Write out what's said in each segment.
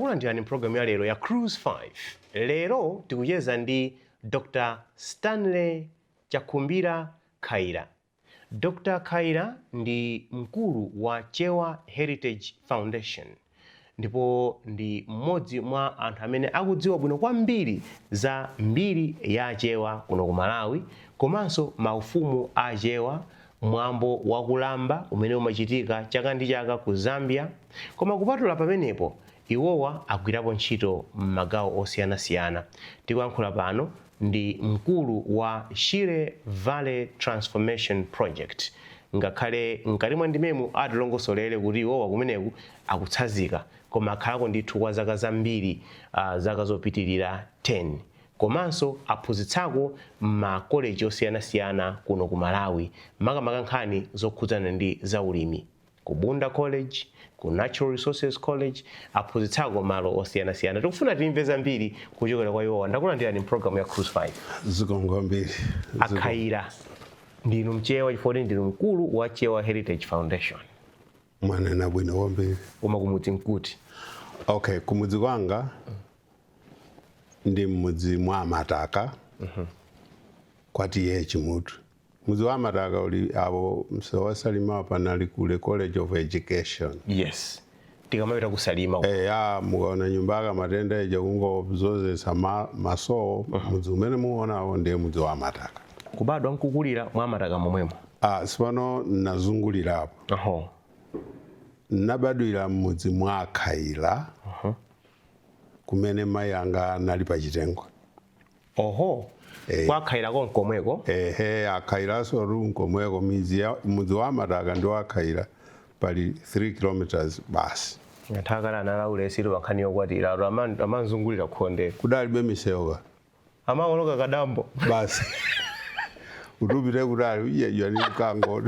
Takulandirani program ya lero ya Cruise 5. Lero tikucheza ndi Dr. Stanley Chakumbira Khaira. Dr. Khaira ndi mkulu wa Chewa Heritage Foundation. Ndipo ndi mmodzi mwa anthu amene akudziwa bwino kwambiri za mbiri ya Chewa kuno ku Malawi, komanso maufumu a Chewa, mwambo wakulamba umene umachitika chaka ndi chaka ku Zambia. Koma kupatula pamenepo, iwowa agwirapo ntchito m'magawo osiyanasiyana. Tikuyankhula pano ndi mkulu wa Shire Valley Transformation Project. Ngakhale mkati mwa ndimemu atilongosolere kuti iwowa kumeneku akutsanzika, koma akhalako ndithu kwa zaka zambiri, zaka zopitirira 10. Komanso aphunzitsako m'makoleji osiyanasiyana kuno ku Malawi, makamaka nkhani zokhudzana ndi zaulimi. Ku Bunda College, ku Natural Resources College, aphunzitsako malo osiyanasiyana. Tikufuna timve zambiri kuchokera kwa iwowa. Ndakulandirani program ya Cruise 5. Zikongo mbiri. Akhaira, ndinu mchewa chifukwa ndinu mkulu wa Chewa Heritage Foundation. Mwanena bwino wambiri. Koma kumudzi nkuti? Okay, kumudzi kwanga ndi mudzi mwa Mataka. Kwati ye Chimutu. Mudzi wa Mataka uli abo msewa salima panali kule College of Education. Yes. Tikamapita kusalima. Mukaona nyumbaka matenda eja kungo zozesa maso, mudzi umene muona awo ndiye mudzi wa Mataka. Kubadwa nkukulira mwa Mataka momwemo? Sipano nazungulirapo. Aho. Nabadwira mudzi mwa Khaira. Kumene mai anga nali pa Chitengwa. Oho. Kwa Khaira konkomweko? Akhaira soru nkomweko mudzi wa Mataka ndi wa Khaira pali 3 kilometers basi. Ngathakala nalaule esiro bankhani yokwatira amanzungulira khonde. Kudalibe misewa. Amaoloka kadambo. Basi. Utubire kudali uye ni kango.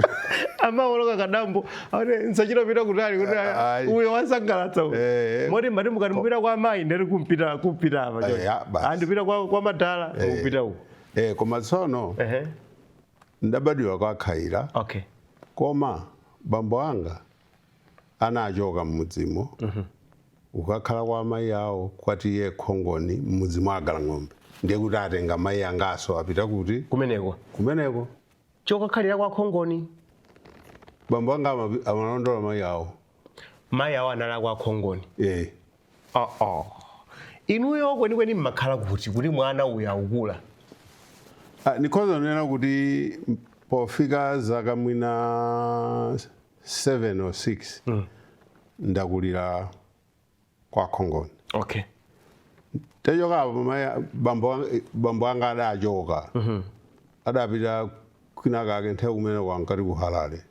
Amaoloka kadambo ane nsachira pita kudali uyo wasangalatsa moti mbati mukati mupita kwa mai nderi kumpita apa andipita kwa madala kupita uko koma tsono ndabadwira kwa Khaira. Okay. Koma bambo anga anachoka mudzimo ukakhala kwa mai awo kwati ye Khongoni mudzi mwa Galang'ombe. Ndiye kuti atenga mai anga aso apita kuti kumeneko choka khalira kwa Khongoni. Bambo anga amalondola mai awo. Mai awo anala kwa Khongoni. Inuyo kwenikweni mmakhala kuti mwana uya ukula? Nikhoza nena kuti pofika zaka mwina 7 or 6 ndakulira kwa Khongoni. Okay. Tejoka bambo anga adachoka. Adapita kwina kake nthawi kumene kwankati ku Harare.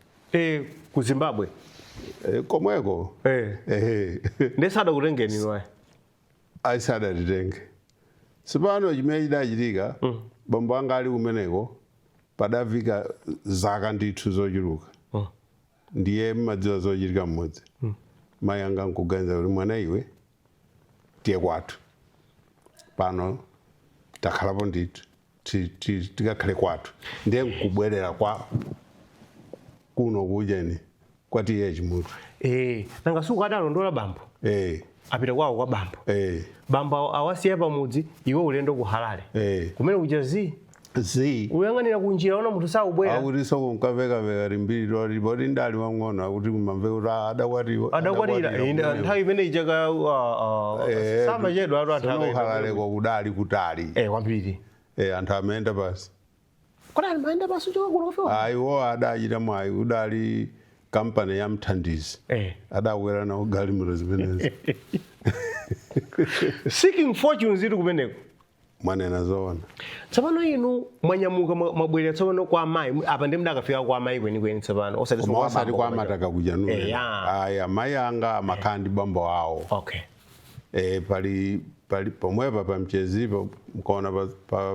Ku Zimbabwe? Komweko. Ndesada kutengeni niwaye? Aisada titenge. Sipano chimene chidachitika, bambo anga ali kumeneko padafika zaka ndithu zochuluka. Ndiye madziwa zochitika mmodzi. Mai anga nkuganiza kuti mwana iwe tiye kwathu. Pano takhalapo ndithu tikakhale kwathu. Ndiye nkubwerera kwa kuno kujeni kwati ye Chimutu. Nanga suku adalondola bambo? Apita kwawo kwa bambo. Bambo awasiya pamudzi iwe ulendo ku Harare. Kumene kuja zi uyang'anira kunjira ona munthu saubwera. Akuti soko nkaveka rimbiri lori bodi ndali wang'ono akuti kumamve kuti adakwatira nthawi imene ichaka sama chedu athaka Harare kwa kudali kutali. Kwambiri. Anthu amayenda pasi. Kudali mayenda pasi choka kuno kufika? Ayiwo adachita mwayi kudali kampani ya Mthandizi. Adawera na ugali muro zimenezi. Seeking fortunes iri kumeneko? Mwanena zoona. Tsopano inu mwanyamuka mwabwerera tsopano kwa mai apa ndi mdakafika kwa mai kwenikweni tsopano osati kwa Mataka kuja nuno. Aya mai anga amakhandi bambo awo. Okay. Pali pomwepa pa Mchezipo mkaona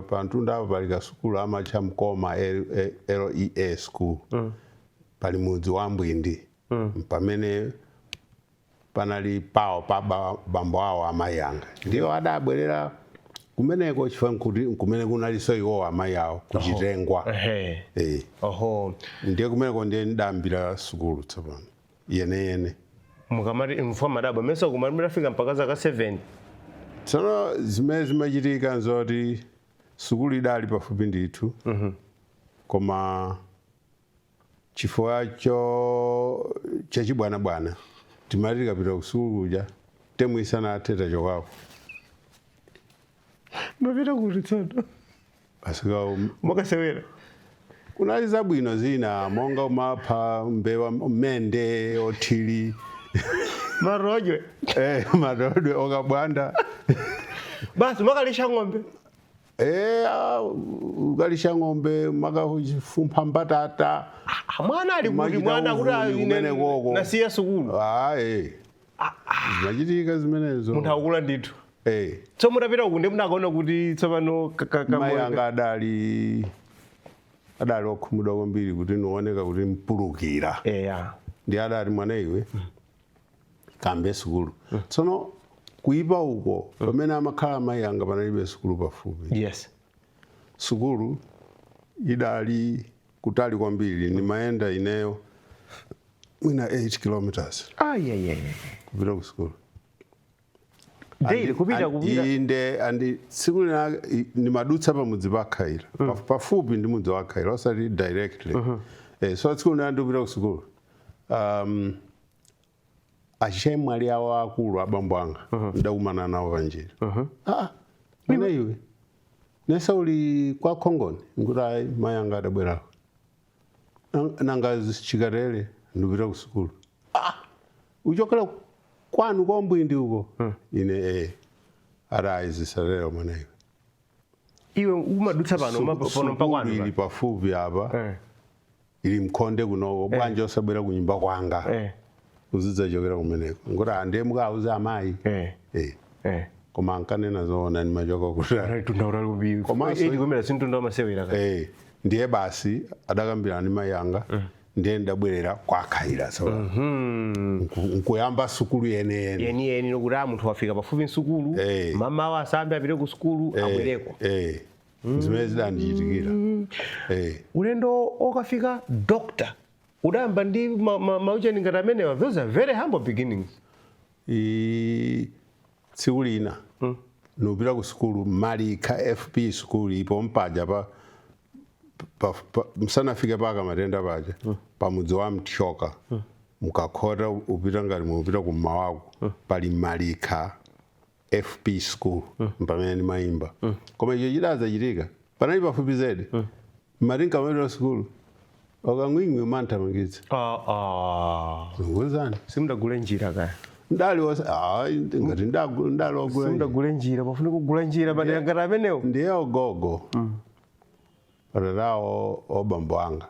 pa Ntunda apa pali kasukulu amacha Mkoma LEA school. Pali mudzi wa Mbwindi. Pamene panali pawo pa bambo awo amai anga. Ndiyo adabwerera kumeneko chifukwa kuti kumene kunaliso iwo amai awo kuchitengwa. Oho. Ndiye kumeneko ndiye ndambira sukulu tsopano. Yene. mukamati mfama madabo mesa kumalimbira fika mpaka zaka 7 tsono zimene zimachitika nzoti sukulu idali pafupi ndithu koma chifukwa chachibwanabwana timati tikapita ku sukulu kuja temu isanathe tachokako mapita kuti tsono asika mwakasewera kunali zabwino zina monga umapha mbewa mende othili marojwe marodwe okabwanda basi mwakalisha ng'ombe ukalisha ng'ombe makafumpha mbatata mwana ali kuti mwana kuti nasiya sukulu zimachitika zimenezo munthu akula ndithu so mutapita uku ndi munakaona kuti tsopano mayi anga adali okhumudwa kwambiri kuti nioneka kuti mpulukira ndi adati mwana iwe kambe sukulu tsono kuipa uko pamene amakhala mayi anga panalibe sukulu pafupi yes sukulu idali kutali kwambiri nimayenda ineyo mwina 8 kilometers kupita ku sukulu daily kupita inde andi siku nimadutsa pamudzi pa Khaira pafupi ndi mudzi wa Khaira osati directly so tsiku ndipita ku sukulu achemwali awo akulu abambo anga ndakumana nawo panjira mwana iwe nesa uli kwa Khongoni nkuti ayi mayi anga adabwerako nanga chikatere ndipita ku sukulu uchokera kwanu kwa Mbwindi uko ine araizisarero mwana iwe umadutsa pano mpaka kwanu ili pafupi apa ili mkhonde kunoko bwanje osabwera kunyumba kwanga uzidza chokera kumeneko ngoti ande mukauza amayi koma ankanena zoona ni machoka kutara tundaura lubi komanso ikumera sintunda masewera ndiye basi adakambira ni mayi anga ndiye ndabwerera kwa Khaira so nkuyamba sukulu yene nokuti munthu wafika pafupi sukulu mama wa asambe apite ku sukulu abwereko zimene zidandichitikira ulendo okafika doctor udayamba ndi maucheni ngati amenewa those are very humble beginnings tsiku lina nupita ku sukulu Malika FP sukulu ipo mpaja msanafike paka matenda paja pamudzi wa Mthyoka mukakhota upita ngati mupita kumawako pali Malika FP school pamene ndimayimba koma icho chidachitika panali pafupi zedi marinka mwendo sukulu okangwingwi manthamangitsa ngozani simudagule njira kaya ndali ngati ndalogula simudagule njira pafuna kugula njira padera ngati amenewo ndiye ogogo patatawo obambo anga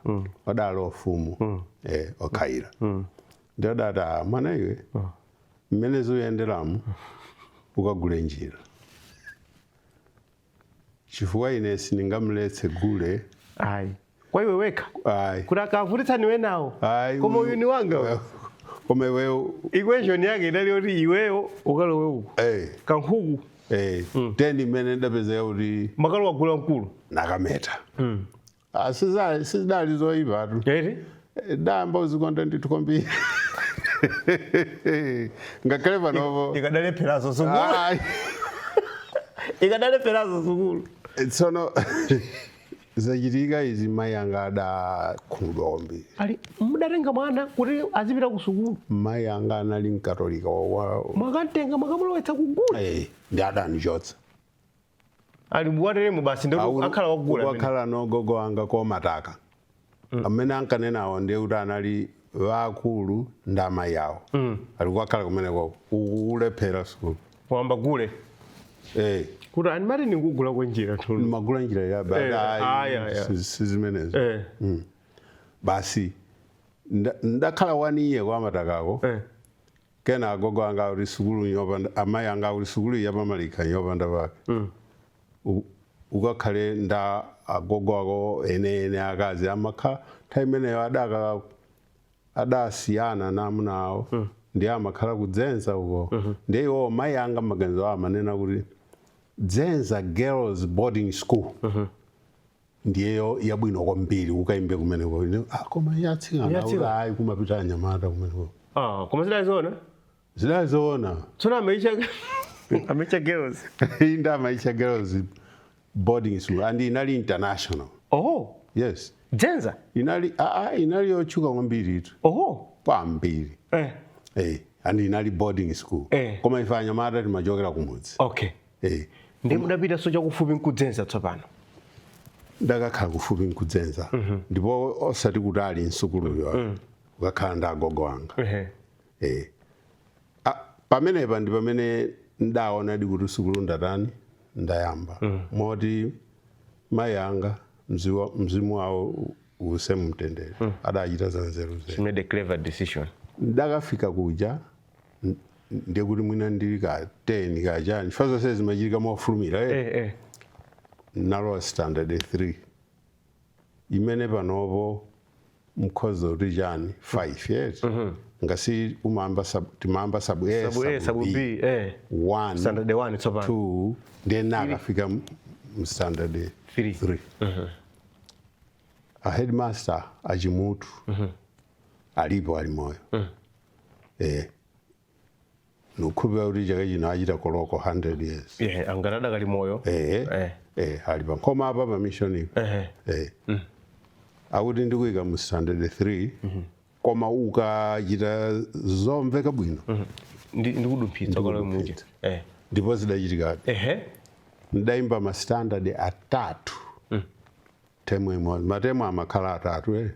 wadali ofumu okhaira ndadata mwana iwe mmene zuyenderamu ukagule njira chifukwa ine sindingamuletse gule kwa iwe weka kuti akavutitsani wenawo koma uyu ni wanga koma iweyo equation yake idali kuti iweyo ukalowe uko kankhuku teni imene ndapezeka kuti makalo wagula mkulu nakameta sizidali zoyipatu damba uzikonda ndithu kwambiri ngakhale panopo ikadalepheraso sukulu ikadalepheraso sukulu tsono zachitika izi mayi anga adakhumudwa kwambiri ali mudatenga mwana kuti azipita ku sukulu mayi anga anali mkatolika mwakantenga mwakamulowetsa kugula ndi adanichotsa ali muwateremu basi ndo akhala wakugula wakhala nogogo anga komataka amene ankanenawo ndiye kuti anali vakulu ndi amayi awo ali kwakhala kumeneko ulephera sukulu wamba gule kuti animati nikugula kwenjira magula njira ya sizimenezo basi ndakhala 1 year kwamatakako kena agogo anga uri sukulu nyopanda amayi anga uri sukulu yapamalika nyopanda pake ukakhale nda agogo ako ene akazi amakha thaimeneyo adasiyana namunawo ndiye amakhala kudzenza uko ndiye iwo mayi anga maganizo amanena kuti dzenza girls boarding school ndiyeyo yabwino kwambiri ukaimbe kumeneko koma yatsingana hayi kumapita anyamata kumeneko Koma zidazona? Zidazona. Tsona ameisha girls. Inda maisha girls boarding school and inali international. Oh. Yes. Dzenza? Inali yochuka kwambiri itu. Kwambiri. And inali boarding school. Koma ifanya mara timajokera kumudzi. Okay. Ndi mudapita socha kufupi nkudzenza tsopano. Ndakakhala kufupi nkudzenza. Ndipo osati kuti ali nsukuluyo. Ukakhala ndi agogo wanga. Pamenepa ndi pamene ndaona di kuti sukulu ndatani ndayamba. Moti mai anga mzimu wawo usemumtendere. Adachita za nzeru ze. She made a clever decision. Ndakafika kuja ndiye kuti mwina ndili ka 10 kachani. Chifukwa zonse zimachitika mofulumira. Nalowa standard 3. Imene panopo mkhozo kuti chani 5 years. Ngasi timamba sabu A, sabu B. 1, standard 1 tsopano. 2, then nakafika standard 3. A headmaster achimutu alipo ali moyo. Nukhulupira kuti chaka chino achita koloko 100 years. Angarada kali moyo. Alipo koma apa pa mission. Akuti ndikuika mu standard 3. Koma ukachita zomveka bwino. Ndikuduphitsa kwa muje. Ndipo zidachitika. Ndaimba ma standard atatu. Temu imodzi. Matemu amakhala atatu.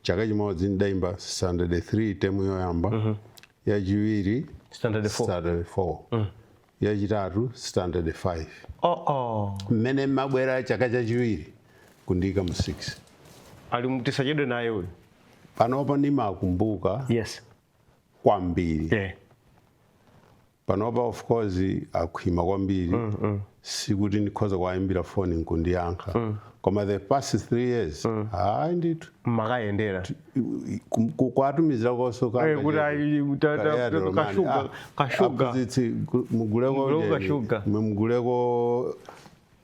Chaka chimodzi ndaimba standard 3 temu yoyamba. Yachiwiri standard 4. Yachitatu standard 5. Mmene mabwera chaka chachiwiri kundika mu 6. Alimtisachedwe naye uyu. Panopa ndimakumbuka. Yes. Kwambiri. Panopa of course akuhima kwambiri. Sikuti ndikhoza kwaimbira phone nkundiyankha. Koma the past 3 years ndithu makayendera kwatumizira koso kashuga muguleko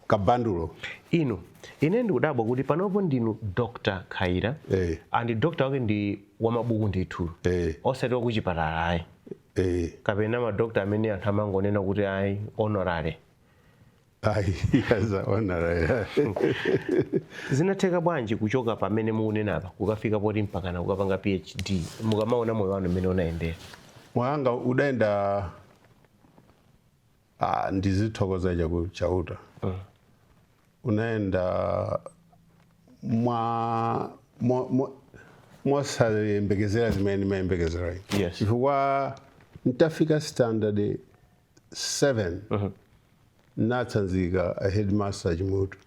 kabandulo ino ine ndikudabwa kuti panopo ndinu Dr. Khaira and Dr. wake ndi wamabuku ndithu osati wakuchipatala ayi kapena madokta amene anthu amangonena kuti ayi honorary. Yaza honorary. Zinatheka bwanji kuchoka pamene mukunena apa kukafika poti mpakana kukapanga PhD mukamaona moyo wanu mmene unayendera? Moyo wanga udaenda ndizithokoza chauta. Unaenda mosayembekezera zimene mayembekezera. Yes. Chifukwa ntafika standard 7. Natsanzika a headmaster chimutu.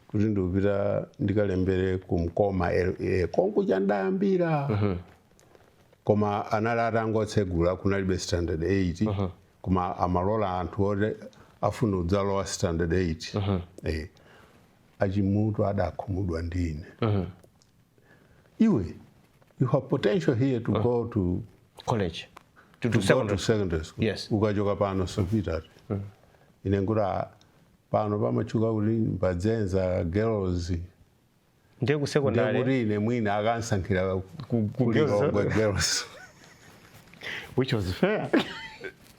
Kuti ndikupita ndikalembere kumkoma konku chandayambira. Koma anali atangotsegula kunalibe standard 8. Koma amalola anthu oti afuna udzalowa standard 8. Achimutu adakhumudwa ndine. Iwe, you have potential here to go to college. To go to secondary school. Yes. Ukachoka pano sopita. Inengura pano pamachuka kuti mbadzenza girls. Ndiye ku secondary. Ndiye kuti ine mwina akansankhira ku girls. Which was fair.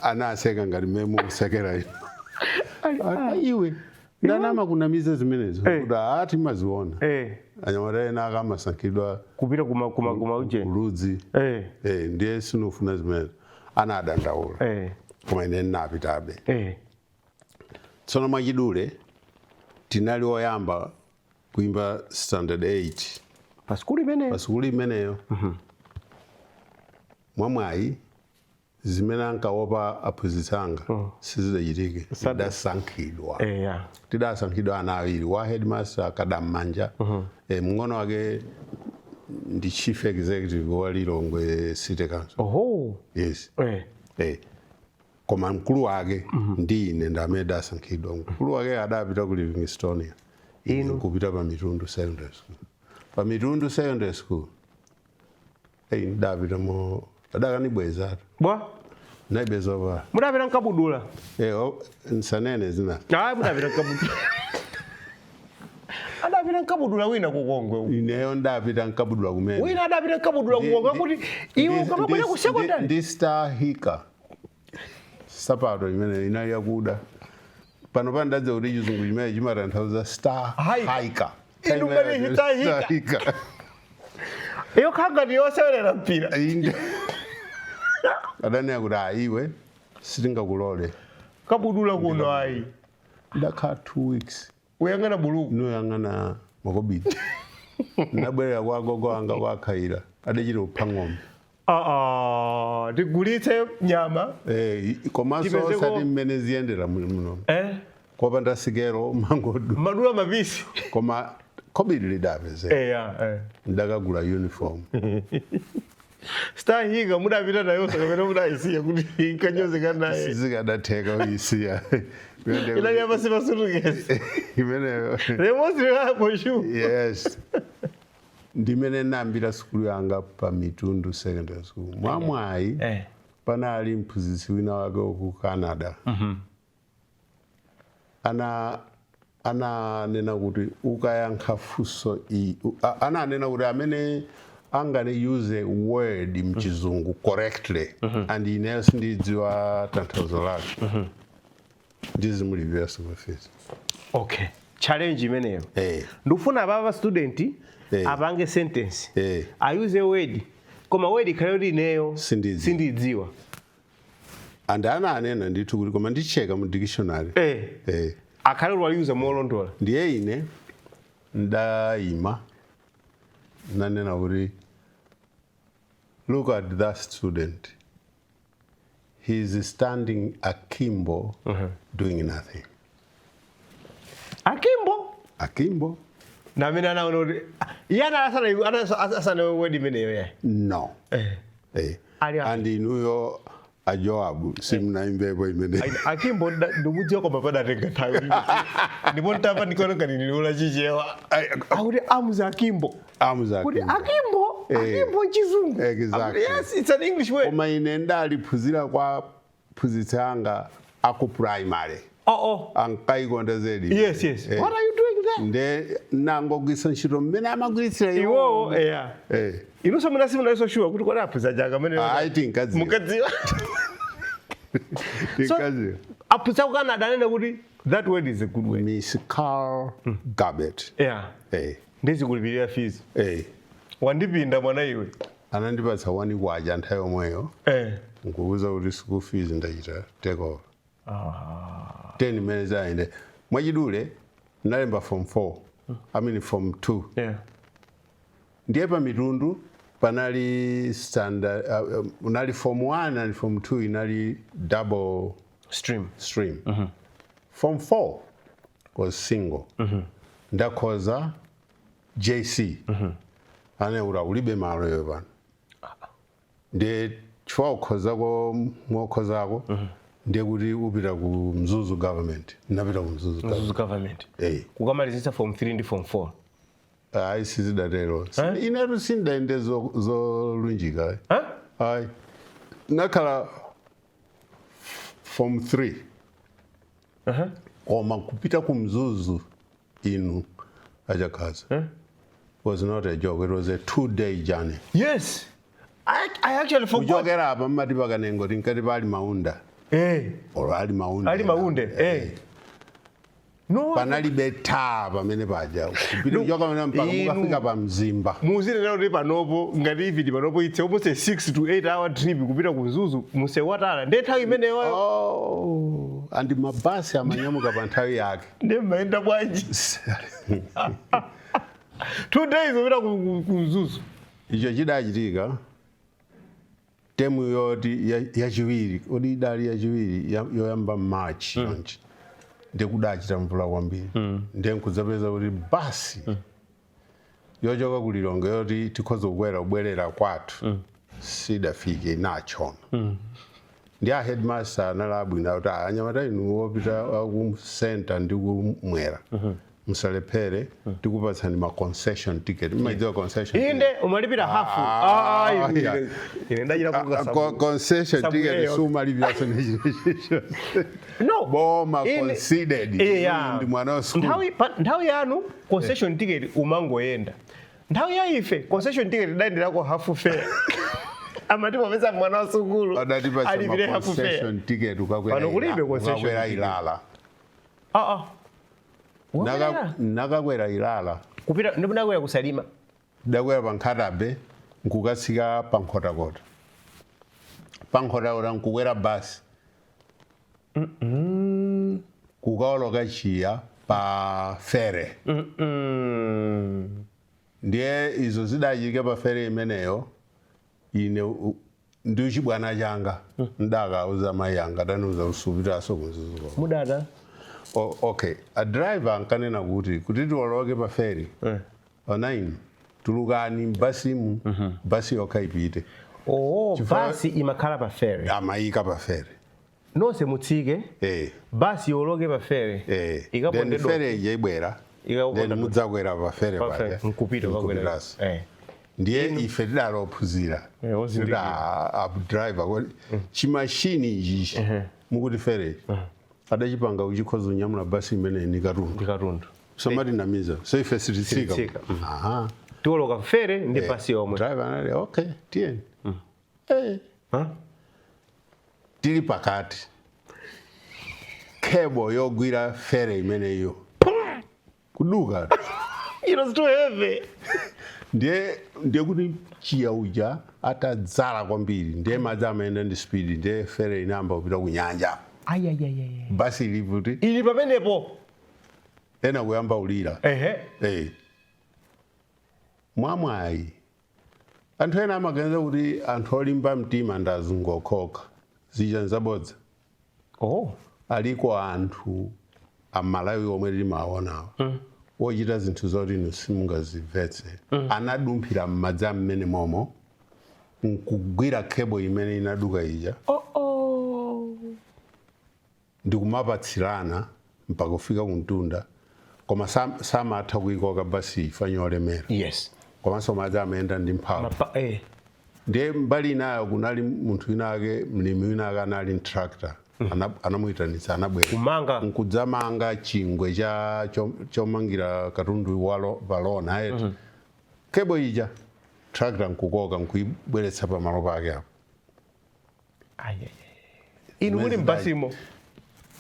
Anaseka ngati memu sekera. Iwe ndanama kunamiza zimenezo kuti ati maziona. Anyamata ena akamasankhidwa kupita kuma uje. Uludzi. Ndiye sinofuna zimenezo. Anadandaula. Koma ine napitabe. Tsono mwachidule tinali oyamba kuimba standard 8 pasukulu imeneyo. Mwamwayi zimene ankaopa aphunzitsi anga sizidachitike. Tidasankhidwa ana awiri wa headmaster akadammanja. Mng'ono wake ndi chief executive wa Lilongwe City Council. Yes. Koma mkulu wake ndine ndamene dasankhidwa. Mkulu wake adapita ku Livingstone. Kupita pa Mitundu Secondary School. Pa Mitundu Secondary School. Ndapita mo adakanibweza. Bwa? Naibeza ba. Mudapita nkabudula. Nsanene zina. Mudapita nkabudula. Adapita nkabudula wina kukongwe ineyo ndapita nkabudula kumene wina adapita nkabudula kukongwe kuti iwe ukamabwera ku secondary ndi Star Hiker sapato imene inali yakuda pano pandadza kuti chizungu chimene chimatanthauza Star Hiker inu mali Star Hiker iyo khanga ndi yosewera mpira inde adani akuti iwe sitingakulole kabudula kuno ayi ndakhala 2 weeks uyang'ana buluku noyang'ana makobidi nabwerera kwa gogo wanga kwa Khaira adachita kupha ng'ombe tigulitse nyama komanso sati mmene ziyendera muno kopanda sikelo mangodu madula mabisi koma kobidi lidapeze ndakagula uniform Star Hiker mudapita nayo kapena mudayisiya kuti ikanyozeka naye zikadatheka uyisiya ilali yapasipasutukezi imeneyo remosirako shu yes ndimene nambira sukulu yanga pa Mitundu Secondary School mwamwayi panali mphunzitsi wina wake ku Canada ananena kuti ukayankha funso ananena kuti amene angane use word mchizungu correctly and ineyo sindidziwa tanthauzo lake ndizimulipira school fees. Okay, challenge imeneyo ndikufuna baba student apange sentence ayuze word koma word ikhale kuti ineyo sindidziwa and ananena ndithu kuti koma ndicheka mu dictionary akhale waliuza molondola ndiye ine ndayima nanena kuti look at that student. He is standing akimbo doing nothing. Akimbo? Na mina naona kuti yana asana word imeneyo ya. No. And inuyo ajoabu simnaimbepo imene. Akimbo ndukudziwa koma padatenga tayo. Ndipo ntapa ndikono kanini ula chichewa. Akuti amuza akimbo. Kuti akimbo chizungu. Exactly. Yes, it's an English word. Koma ine ndaliphunzira kwa phunzitsi anga aku primary. Ankaikonda zedi. Yes. What are you doing there? Nde nangogwisa ntchito mmene amagwiritsira iwo. Inu somuna simu nayo so sure kuti kwa aphunza jaga mene. I think kazi. Mukadziwa. So, aphunza ku Canada nene kuti that word is a good word. Miss Carl Gabet. Ndezi kulipirira fees. Wandipinda mwana iwe. Anandipatsa wani kwaja nthawi yomweyo. Nkuuza kuti school fees ndachita take over. 10 minutes aende. Mwachidule nalemba form 4. I mean form 2. Ndiye pa Mitundu panali standard unali form 1 and form 2 inali double stream. Form 4 was single. Ndakhoza JC. Ane ulibe malo yovana. Ndiye chifukwa ukhozako mwokhozako ndiye kuti upita ku Mzuzu government. Napita ku Mzuzu government. Kukamalizisa form 3 ndi form 4. Aisizidatero. Inetu sindaende zolunjika. Hayi. Nakhala form 3. Koma kupita ku Mzuzu inu achakaza. Was not a joke. It was a 2-day journey. Yes. I actually forgot. Ujogera apa mati pakanengo tinkati pali maunda. Or ali maunde. Ali maunde. No. Panali beta pamene paja. Kupita ujoga mena mpaka mukafika pa Mzimba. Muzile lero ndi panopo ngati ividi panopo it's almost a 6 to 8 hour trip kupita ku Mzuzu musewatala. Ndethawi imeneyo. And mabasi amanyamuka pa nthawi yake. Ndemaenda bwanji. 2 days upita ku Mzuzu. Icho chidachitika. Temu yoti yachiwiri. Odi idali yachiwiri yoyamba March. Ndekudachita mvula kwambiri. Ndenkuzapeza kuti basi. Yochoka kulilongo yoti tikhoza kubwerera kwathu. Sidafike nachona. Ndiye headmaster analabwina kuti anyamata inu wopita ku center ndi kumwera. musalephere tikupatsani ma concession ticket maidziwa concession inde umalipira hafu ine ndachira kuka concession ticket sumalipira so no boma considered ndi mwana wa school nthawi yanu concession ticket umangoyenda nthawi ya ife concession ticket dayenderako hafu fare amati popeza mwana wa sukulu alipire hafu fare concession ticket ukakwera Ilala nakakwera Ilala kupita ndikunakwera kusalima dakwera pankhatabe nkukasika pankhotakota nkukwera basi kukaoloka chiya pa fere ndiye izo zidachike pa fere imeneyo ine ndi chibwana changa ndakauza mai anga tanuza usupitaso kunzuzuko mudada okay a driver ankanena kuti tiwoloke pa feri onaini tulukani basimu basi yokaipite basi imakhala pa feri amayika pa feri nonse mutsike basi yoloke pa feri then feri yaibwera then mudzakwera pa feri nkupita ndiye ife tidalophunzira driver chimashini ichichi mukuti feri adachipanga uchikhoza unyamula basi imene ni katundu somati namiza so ife sititsika tiwoloka fere ndi basi yomwe driver anali okay tiyeni tili pakati kebo yogwira fere imene iyo kuduka it's too heavy ndiye kuti chiya uja atadzala kwambiri ndiye madzi amaenda ndi speed ndiye fere inamba kupita kunyanja basi ili pamenepo ena kuyamba ulira mwamwayi anthu ena amaganiza kuti anthu olimba mtima ndazungokhoka zija nzabodza aliko anthu amalawi omwe timawaonawo wochita zinthu zoti inu simungazimvetse anadumphira m'madzi amene momo nkugwira kebo imene inaduka ija ndikumapatsirana mpaka kufika kuntunda koma samatha kuyikoka basi ifanya olemera komanso madzi amayenda ndi mphamvu ndiye mbali inayo kunali munthu inake mlimi winake anali tractor anamuyitanitsa anabwera nkudzamanga chingwe chomangira katundu walona ayeti kebo ija tractor nkukoka nkuyibweretsa pamalo pake apo inu muli mbasimo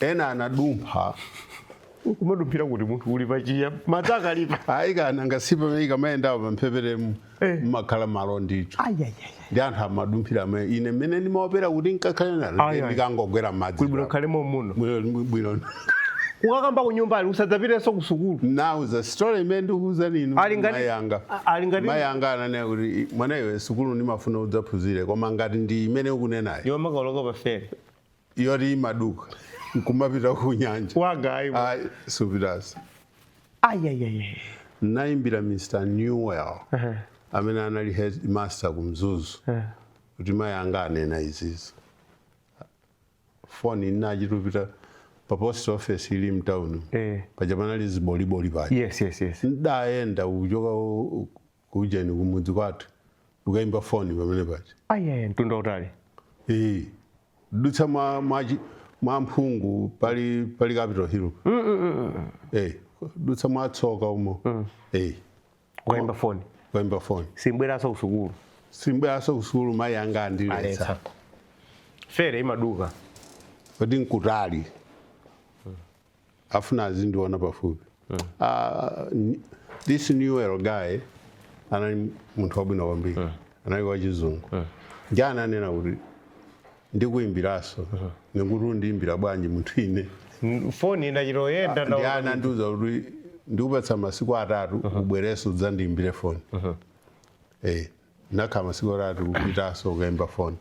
ena anadumpha kumaduphira kuti munthu uli pachiya madzi akalipa ayi kana ngasipa meika mayendawo pamphepetemu mmakhala malo ndithu ndi anthu amadumphira ine mmene ndimaopera kuti nkakhale nalo ndikangogwera madzi bwino khalemo muno bwino ukakamba kunyumba ali usadzapirenso ku sukulu now the story imene ndikuuza ninu mayanga ananena kuti mwana iwe sukulu ndimafuna udzaphunzire koma ngati ndi imene ukunenayo iwe makaloka pa fere yoti imaduka nkumapita kunyanja wagayi supitasa nayimbira Mr. Newell amene anali headmaster kumzuzu kuti mayanga anena izizo foni inachitupita pa post office ili mtown paja panali ziboliboli paja ndayenda uchoka kujeni kumudzi kwathu ukayimba foni pamene paja mtunda utali dutsa mwamphungu pali Capitol Hill dutsa mwatsoka umo ukayimba foni simbweraso kusukulu mayi anga andiletsa fere imaduka kuti nkutali afuna azindiona pafupi this Newell guy anali munthu wabwino kwambiri anali wachizungu ndi ananena kuti ndikuyimbiraso nekuti undiyimbira bwanji munthu ine foni inachiroyenda ndi anandiuza kuti ndikupatsa masiku 3 ubwereso udzandiyimbire foni nakhala masiku 3 kupitaso ukayimba foni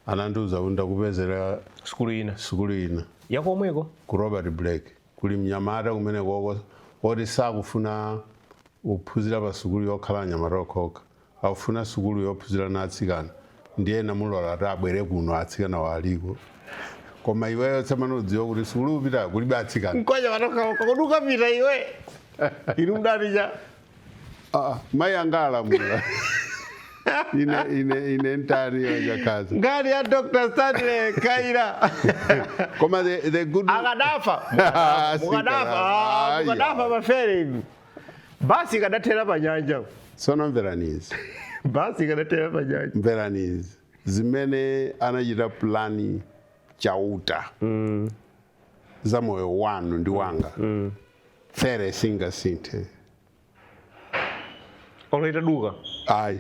anandiuza kuti ndakupezera sukulu ina yakomweko ku Robert Blake kuli mnyamata kumene koko oti sakufuna uphunzira pa sukulu yokhala anyamata okhoka akufuna sukulu yophunzira natsikana ndiye namulola ati abwere kuno atsikana waliko koma iweyo tsamano udziwa kuti sukulu upita kulibe atsikana nkoja watoka koduka pita iwe inu mdaticha mai angalamula ine ntari yakaza ngati ya Dr. Stanley Kaira koma the good akadafa mukadafa mafere ivi basi kadathera panyanja sono mveranizi basi kadathera panyanja mveranizi zimene anachita plani chauta za moyo wanu ndi wanga fere singasinthe oloita duka ayi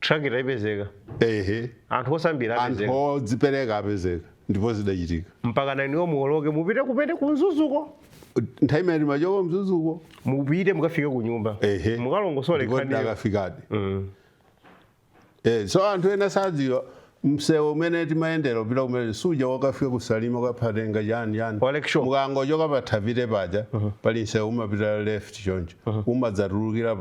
trakita ipezeka ehe anthu osambira apezeka anthu odzipereka apezeka ndipo zidachitika mpaka naniwo muoloke mupite kupete kumzuzuko nthawi imene timachoko mzuzuko mupite mukafike ku nyumba ehe mukalongosole khani akafikadi so anthu ena sadziwa msewu umene timayendera upita kumene suja wakafika kusalima ukaphatenga yani mukangochoka pathavite paja pali msewu umapita left choncho umadzatulukira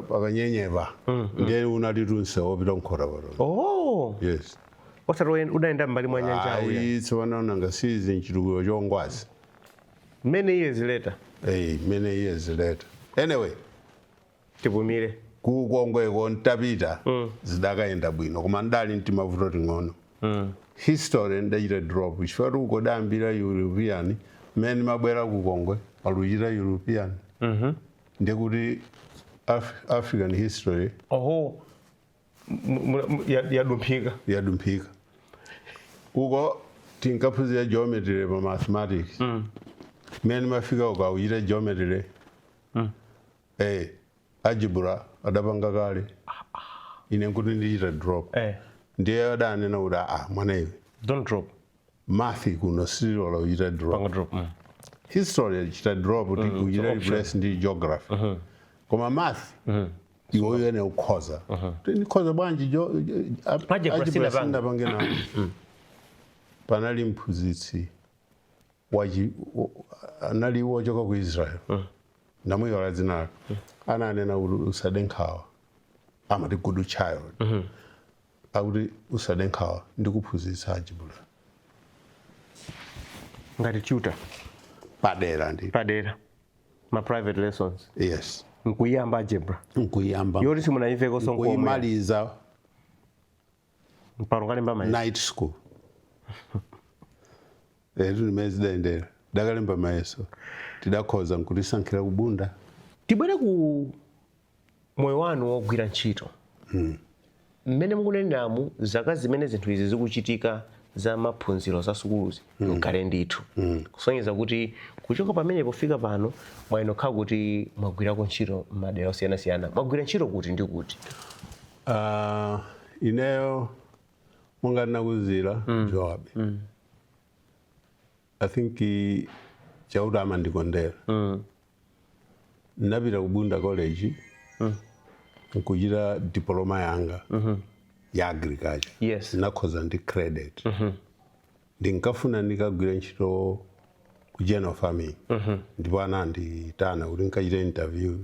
pakanyenyepa ndiye unatitu msewu upita mkhota oh yes osati unaenda mbali mwa nyanja ayi tsopano nanga sizi nchitukuyo chongwazi many years later many years later anyway tipumire kukongweko ntapita zidakaenda bwino koma ndali ntimavuto ting'ono history ndachita drop chifukwa tiukodambira European mmene mabwera kukongwe paluchita European ndekuti African history yadumphika uko tinkaphunzira geometry pa mathematics mmene mafika ukauchita geometry algebra adapanga kale ine nkuti ndichita drop ndiye adanena kuti mwana iwe don't drop math kuno silola uchita drop history chita drop uchita replace ndi geography koma math iwe yene ukhoza ndikhoza bwanji algebra sindapange nawo panali mphunzitsi anali wochoka ku Israel ndamuyala dzina lake ananena kuti usade nkhawa amati good child akuti usade nkhawa ndikuphunzitsa algebra ngati tutor padera ma private lessons yes nkuyamba algebra nkuyamba yoti simunayiveko sonkomwe kuyimaliza mparongalemba mayeso night school ndimezidayendera dakalemba mayeso tidakhoza nkutisankhira kubunda tibwere ku moyo wanu wogwira ntchito mmene mukuneneramu zaka zimene zinthu izi zikuchitika za maphunziro za sukuluzi nkale ndithu kusonyeza kuti kuchoka pamene pofika pano mwayenokha kuti mwagwirako ntchito m'madera osiyanasiyana mwagwira ntchito kuti ndi kuti ineyo monga ndinakuzira Jowabe I think chauta amandikondera ndinapita ku Bunda College nkuchita diploma yanga ya agriculture yes ndinakhoza ndi credit ndinkafuna ndikagwira ntchito ku general farming ndipo ananditana kuti nkachita interview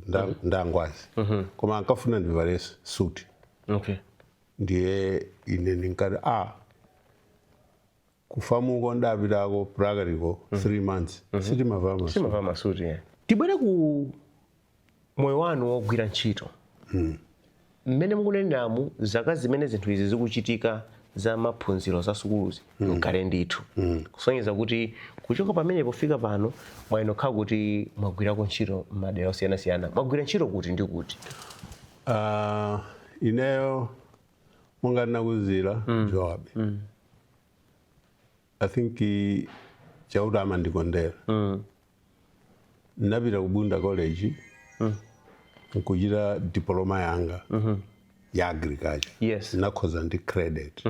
ndangwazi koma ankafuna ndivale suit ndiye ine ndinkati kufamuko ndapitako practical 3 months sitimava masuti tibwere ku moyo wanu wogwira ntchito mmene mukuneneramu zaka zimene zinthu izi zikuchitika za maphunziro za sukuluzi nkale ndithu kusonyeza kuti kuchoka pamene pofika pano mwayenokha kuti mwagwirako ntchito m'madera osiyanasiyana mwagwira ntchito kuti ndi kuti ineyo monga ndinakuzira Jowabe I think chauta amandikondera ndinapita ku Bunda College nkuchita diploma yanga ya agriculture yes ndinakhoza ndi credit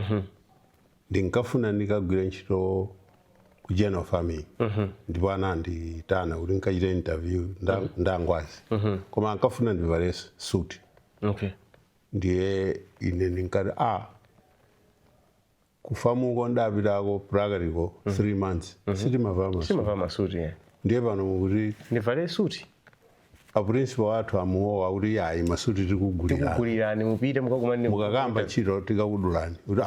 ndinkafuna ndikagwira ntchito ku general farming ndipo ananditana kuti nkachita interview ndangwazi koma ankafuna ndivale suit ndiye ine ndinkati kufamuko ndapitako practical 3 months sitimava masuti ndiye pano mukuti ndivale suti aprincipal wathu amuowa kuti yayi masuti tikugulirani mupite mukakamba ntchito tikakudulani kuti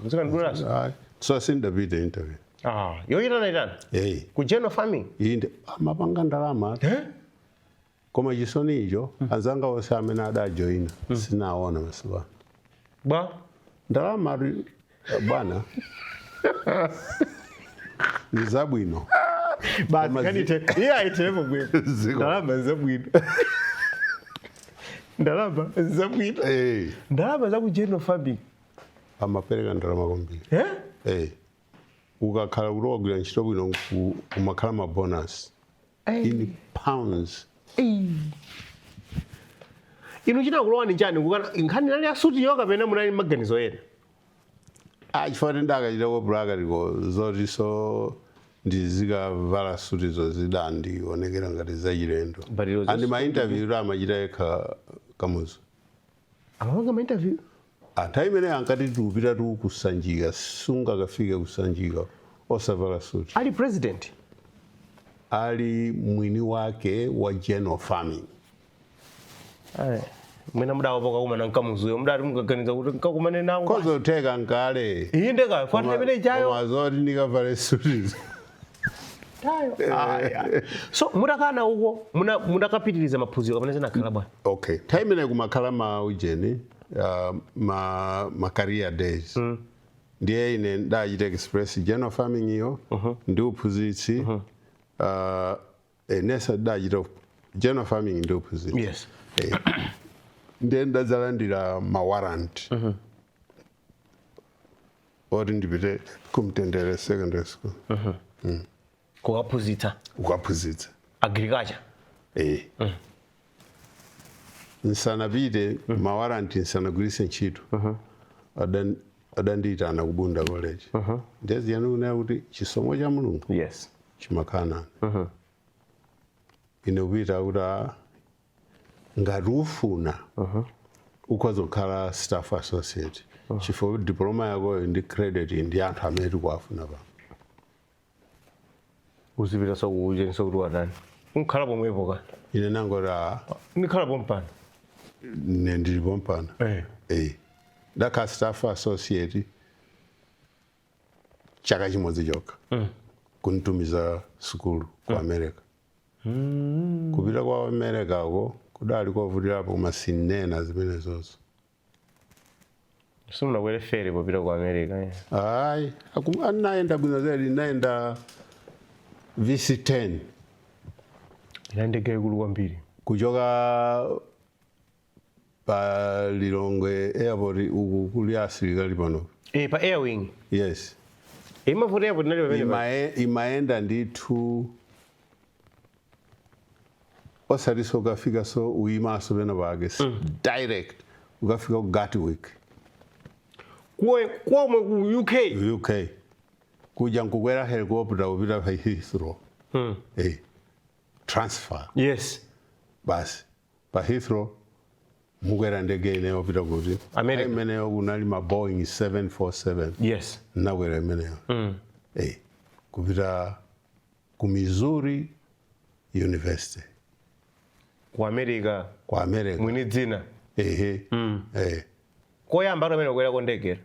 muzikandidulaso so sindapita interview yoyitana itana ku general farming inde amapanga ndalama koma chisoni icho anzanga onse amene adajoina sinaona masiku bwa ndalama bwana ni zabwino basi kanite iye aitepo bwe ndalama zabwino ndalama zabwino ndalama za ku general farming amapereka ndalama kwambiri ukakhala kuti wagwira ntchito bwino umakhala ma bonus in pounds. Inu china kulowa ni chani nkhani nali asuti yoka pena munali maganizo ena chifukwa ndakachita wobulaka liko zoti so ndizikavala suti zozida ndionekera ngati zachilendo andi mainterview amachita yekha Kamuzu amapanga mainterview nthawi imene ankati tikupita kusanjika sungakafike kusanjika osavala suti ali president ali mwini wake wa general farming mwina mudawapoka kumana nkamuzuyo mudati mukaganiza kuti nkakumane nawo kozoteka nkale inde ka fana imene ichayo mazoti ndikavale suti so mudakana uko mudakapitiriza maphunziro kapena zinakhala bwana okay time imene kumakhala maujeni ma career days ndiye ine ndachita express general farming iyo ndi uphunzitsi nesa ndachita general farming ndi uphunzitsi yes ndiye ndadzalandira ma warrant oti ndipite kumtendere secondary school kukaphunzitsa agriculture nsanapite ma warrant nsanagwiritse ntchito adandiitana ku Bunda College ndeziyani kunena kuti chisomo cha Mulungu yes chimakhala ine kupita kuti ngati ufuna ukhozokhala staff associate chifukwa diploma yakoyo ndi credit ndi anthu amene tikuwafuna pa uzipita sokujenso kuti watani unkhala pomwepo ka ine nangoti ndikhala pompano ne ndili pompano ndakhala staff associate chaka chimodzi chokha kunitumiza sukulu ku America kupita kwa America ko kudali kovutirapo koma sinena zimene zonso simunakwere feri popita ku America hayi anaenda bwino zedi naenda VC10 ndege ikulu kwambiri kuchoka pa Lilongwe airport uku kuli asilikali pano pa air wing yes imavuta airport nali pamene imaenda ndithu osati so ukafika so uyimaso pena pake direct ukafika ku Gatwick komwe ku UK kuja nkukwera helicopter upita pa Heathrow transfer yes basi pa Heathrow mukwera ndege ineyo upita kuti America imeneyo kunali ma Boeing 747 yes nakwera imeneyo kupita ku Missouri University ku America mwini dzina koyamba pamene kwera kondegera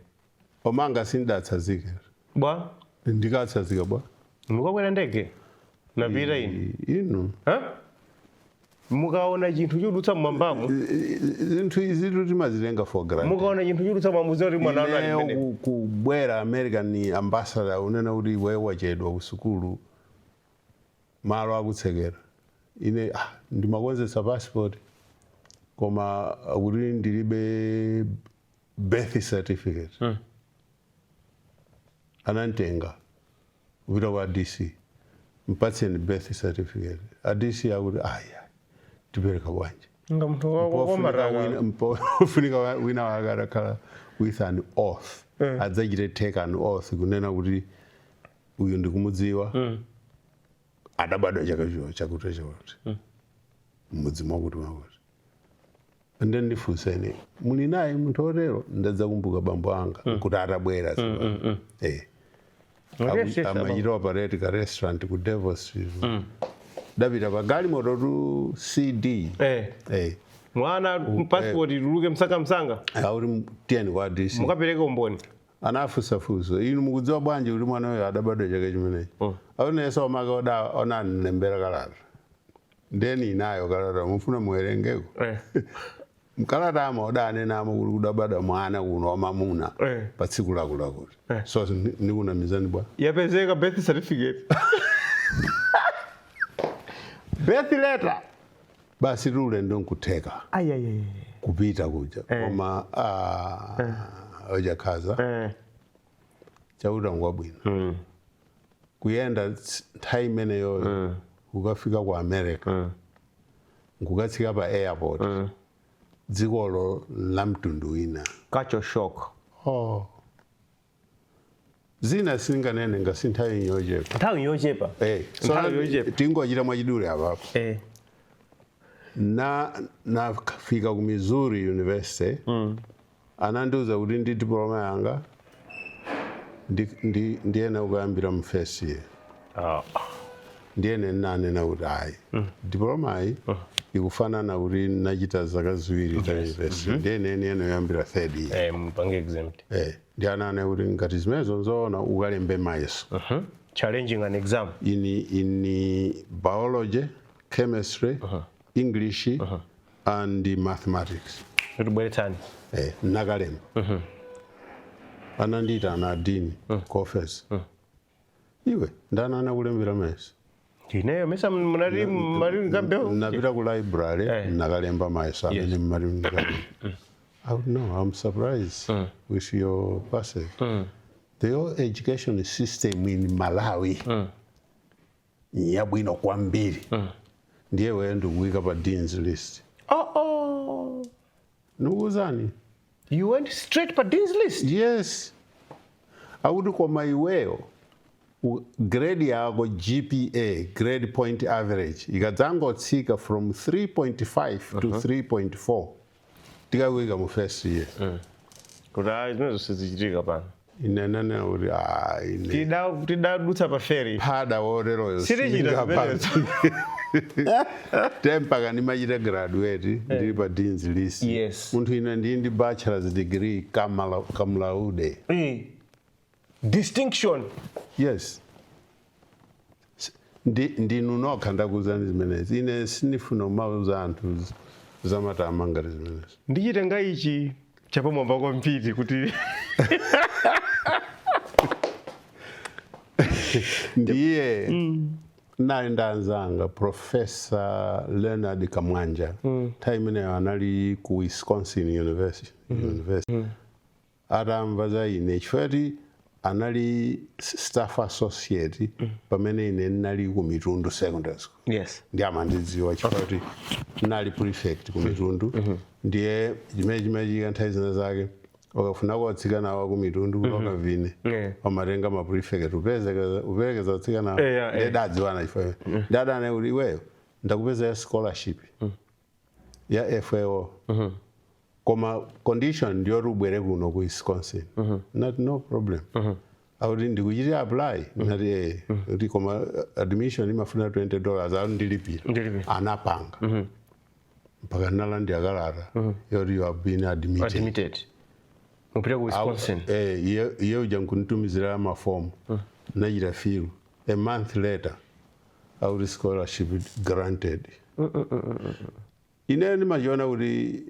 omanga sindatsazika bwa ndikatsazika bwa mukakwera ndege napita inu mukaona chinthu chodutsa mmwambamo zinthu izi timazitenga for granted mukaona chinthu chodutsa mmwambuzi kuti mwana wanu ali pamene kubwera American ambassador unena kuti iwe wachedwa kusukulu malo akutsekera ine ndimakonzesa passport koma kuti ndilibe birth certificate anantenga kupita kwa DC mpatseni birth certificate DC akuti tipereka bwanji ufunika wina wakadakhala with an oath adzachite take an oath kunena kuti uyu ndikumudziwa adabadwa chakuti mmudzi mwakuti ande ndifunseni muli naye munthu otero ndadza kumbuka bambo anga kuti atabwera amachita operate ka restaurant ku Devil Street Davida pagali moto tu CD mwana passport iruluke msanga auri tieni kwa DC mukapereka umboni anafusafusa inu mukudziwa bwanji kuti mwana uyo adabadwa chaka chimenechi aunesa omaka ona nembera kalata ndeni inayo kalata mufuna muwerengeko mkalata ama odanenamo kuti kudabadwa mwana kuno wamamuna pa tsiku lakulakuti so nikunamizani bwa yapezeka birth certificate birth letter basi lule ndonkuteka kupita kuja koma ojakhaza chauta ngwabwino kuyenda nthawi imeneyo ukafika ku America nkukatsika pa airport dzikolo la mtundu wina kacho shock zina singanene ngasi nthawi yochepa tingochita mwachidule apapo nafika ku Missouri University anandiuza kuti ndi diploma yanga ndiyena ukayambira mu first year ndiyene nanena kuti ayi diploma iyi ikufanana kuti nachita zaka ziwiri ta university ndiyene yanoyambira third year mpange exempt ndiyanane kuti ngati zimenezo nzoona ukalembe mayeso challenging an exam in biology, chemistry, English and mathematics nakalemba anandita ana dini confess iwe ndanana kulembera mayeso ineyo mesa munari ngambeo napita ku library nakalemba mayeso amene mari nikalemba I don't know, I'm surprised with your passage. The whole education system in Malawi yabwino kwambiri ndiye wendo kuwika pa dean's list. Nukuzani? You went straight pa dean's list? Yes. Audu kwa maiweo grade yako GPA, grade point average, ikadzango tsika from 3.5 to 3.4. Tikawika mu first year. Kuda izmezo sizichitika pana. Inenene uri tida dutsa pa ferry. Pada worero singa pa. Tempa kani majira graduate ndiri pa dean's list. Yes. Muntu ina ndi bachelor's degree cum laude. Distinction. Yes. Ndi nunoka ndakuzani zimenezi. Ine sinifuna mauza anthu zamatama ngati zimenezi. Ndichitenga ichi chapa mwamba kwa mpiti kuti ndiye naenda anzanga Professor Leonard Kamwanja time ne anali ku Wisconsin University atamva za ine chifukwa anali staff associate pamene ine nali ku Mitundu secondary school. Yes. Ndi amandidziwa chifukwa nali prefect ku Mitundu ndiye jimeji nthawi zina zake wakafuna kuwatsikana wa ku Mitundu wakavine wamatenga ma prefect uperekeza watsikana ndedadziwana chifukwa ndadane kuti iweyo ndakupeza scholarship ya FAO koma condition ndiyo rubwere kuno ku Wisconsin no problem auti ndikuchita apply nati kuti koma admission imafuna $20 au ndilipira anapanga mpaka nalandi akalata yoti you have been admitted mupita ku Wisconsin iye uja nkunitumizira amafomu nachita filu a month later auti scholarship granted ine ndimachiona kuti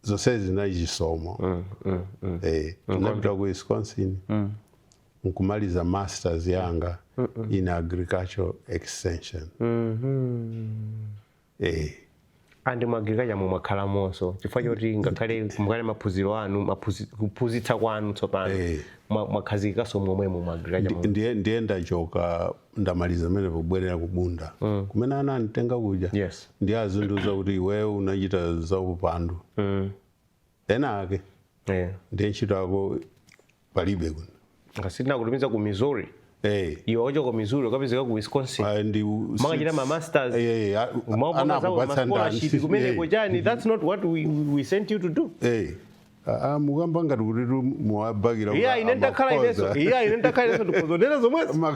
zose zinachisomo napita ku Wisconsin nkumaliza masters yanga in agricultural extension andi mwagirikaja mu makhala monso chifukwa choti ngakhale mukale maphunziro anu kuphunzitsa kwanu tsopano mwakhazikaso momwe mu mwagirikaja ndiye ndachoka ndamaliza mene pobwerera kubunda kumene ananditenga kuja ndiye azundiuza kuti iwewe unachita za upandu ena ake ndiye ntchito yako palibe kuno ngasina kutumiza ku Missouri iwe ocho ku Missouri ukapezeka ku Wisconsin makachita ma masters scholarship kumeneko chani that's not what we sent you to do mukamba ngati kuti muwabakira inendakhala ineso tikuzondera zomwezo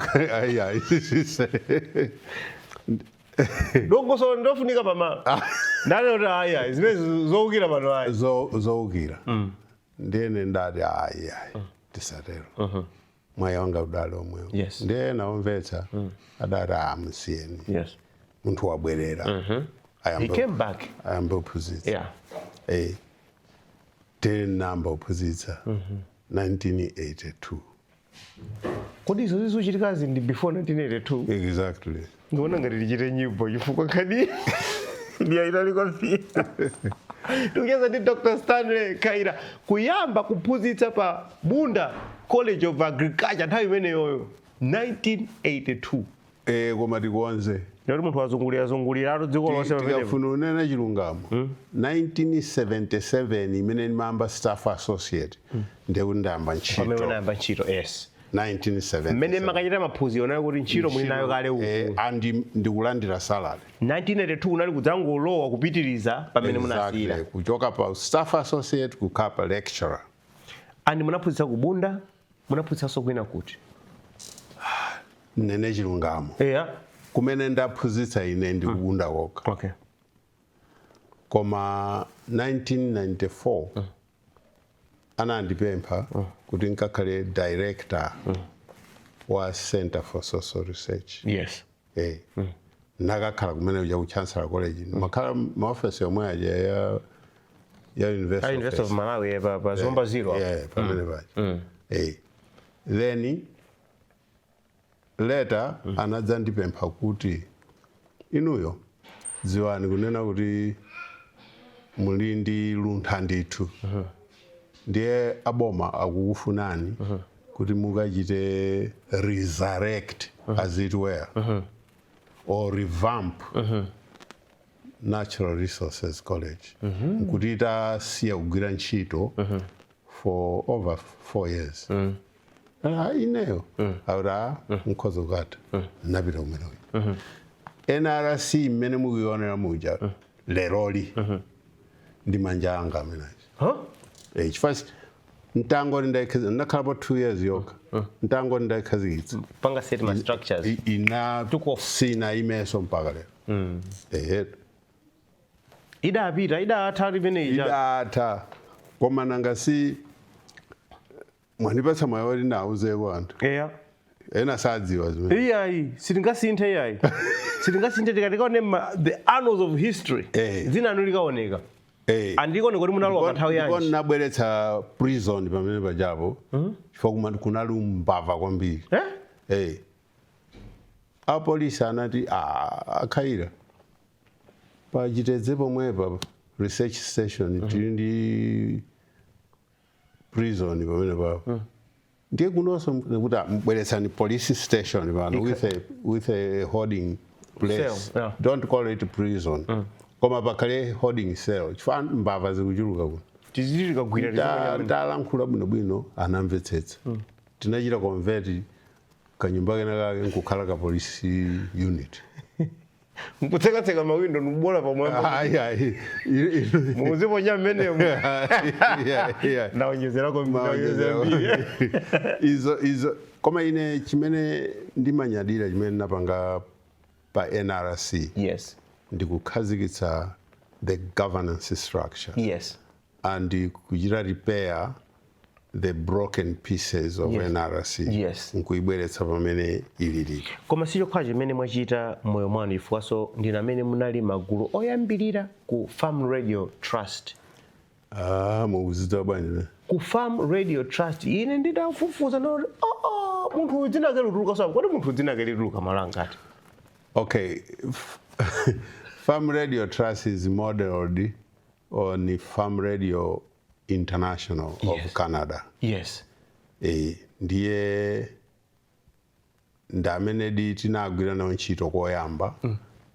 dongoso ndofunika pama ndane kuti zimene zowukira pano zowukira ndiyene ndati tisatero mwayi wanga udali omwewo Yes. ndiye naomvetsa adati musiyeni Yes. munthu wabwerera He came back. ayambe ophunzitsa Yeah. tinamba ophunzitsa 1982 Kodi izo zizochitikazi ndi before 1982? exactly Ndiona ngati lichite nyimbo chifukwa kadi ndiyaitali kwambiri. Tikucheza ndi Dr. Stanley Khaira kuyamba kuphunzitsa pa Bunda College of Agriculture nthawi imeneyoyo 1982. koma tikuonze Ndikuti munthu azungulira dziko lonse pamenepo. tikafuna unena chilungamo 1977 imene ndimayamba staff associate ndikuti ndayamba Pamene ntchito unayamba ntchito, yes. 1977 Mmene makachita maphunziro nayo kuti ntchito muli nayo kale uku. andi ndikulandira salary 1982 unali kudzangolowa kupitiriza pamene munasiyira. kuchoka pa staff associate kukapa lecturer Andi munaphunzitsa ku Bunda, munaphunzitsanso kwina kuti. nene chilungamo Yeah. kumene ndaphunzitsa ine ndikubunda kokha Okay. koma 1994 anandipempha kuti nkakhale director wa Center for Social Research Yes. nakakhala kumene uja ku Chancellor College makhala maofesi omwe aja ya University of Malawi pa Zomba Zero. pamene paja then later anadzandipempha kuti inuyo dziwani kunena kuti muli ndi luntha ndithu ndiye aboma akukufunani kuti mukachite resurrect as it were or revamp Natural Resources College kuti itasiya kugwira ntchito for over 4 years ineyo auta nkhozo kata napita kumeneyo NRC mmene mukuyionera muja leroli ndi manja anga amenayo chifukwa mtango ndakhalapo 2 years yokha mtango ndakhazikitsa Panga set my structures. sina imeso mpaka lero Idapita, idatha limene ija. idatha koma nangasi mwanipatsa mwayi woti ndawuzeko anthu Yeah. ena sadziwa zimene Iyayi, sitingasinthe iyayi. Sitingasinthe tikatikaone the annals of history. Dzina anu likaoneka. Andikone kuti munalowa nthawi yanji. ndipo nabweretsa prison pamene pajapo chifukwa kunali umbava kwambiri apolisi anati Khaira pachitedze pomwepa research station tili ndi prison pamene papo ndiye kunonso kuti mbweretsani police station pano with a holding place Cell, yeah. don't call it prison koma pakhale holding cell chifukwa mbava zikuchuluka kuno Tizili kagwira ndalankhula bwinobwino anamvetsetsa tinachita convert kanyumba kena kake nkukhala ka police unit Mkutseka mawindo nubona pamwe. Muziponya mmenemo. Naonyezerako mbiri. izo koma ine chimene ndimanyadira chimene napanga pa NRC Yes. ndikukhazikitsa the governance structure Yes. and kuchita repair the broken pieces of NRC Yes. nkuibweretsa pamene ilili Koma sichokhala chimene mwachita moyo mwanu ifwaso ndina amene munali magulu oyambirira ku Farm Radio Trust. mukuzita bwanji Ku Farm Radio Trust ine ndidafufuza noti munthu dzina lake lituluka sabu kodi munthu dzina lake lituluka malangati. Okay, Farm Radio Trust is modeled on Farm Radio International of Canada. Yes. Ndiye ndamene tinagwira nawo ntchito koyamba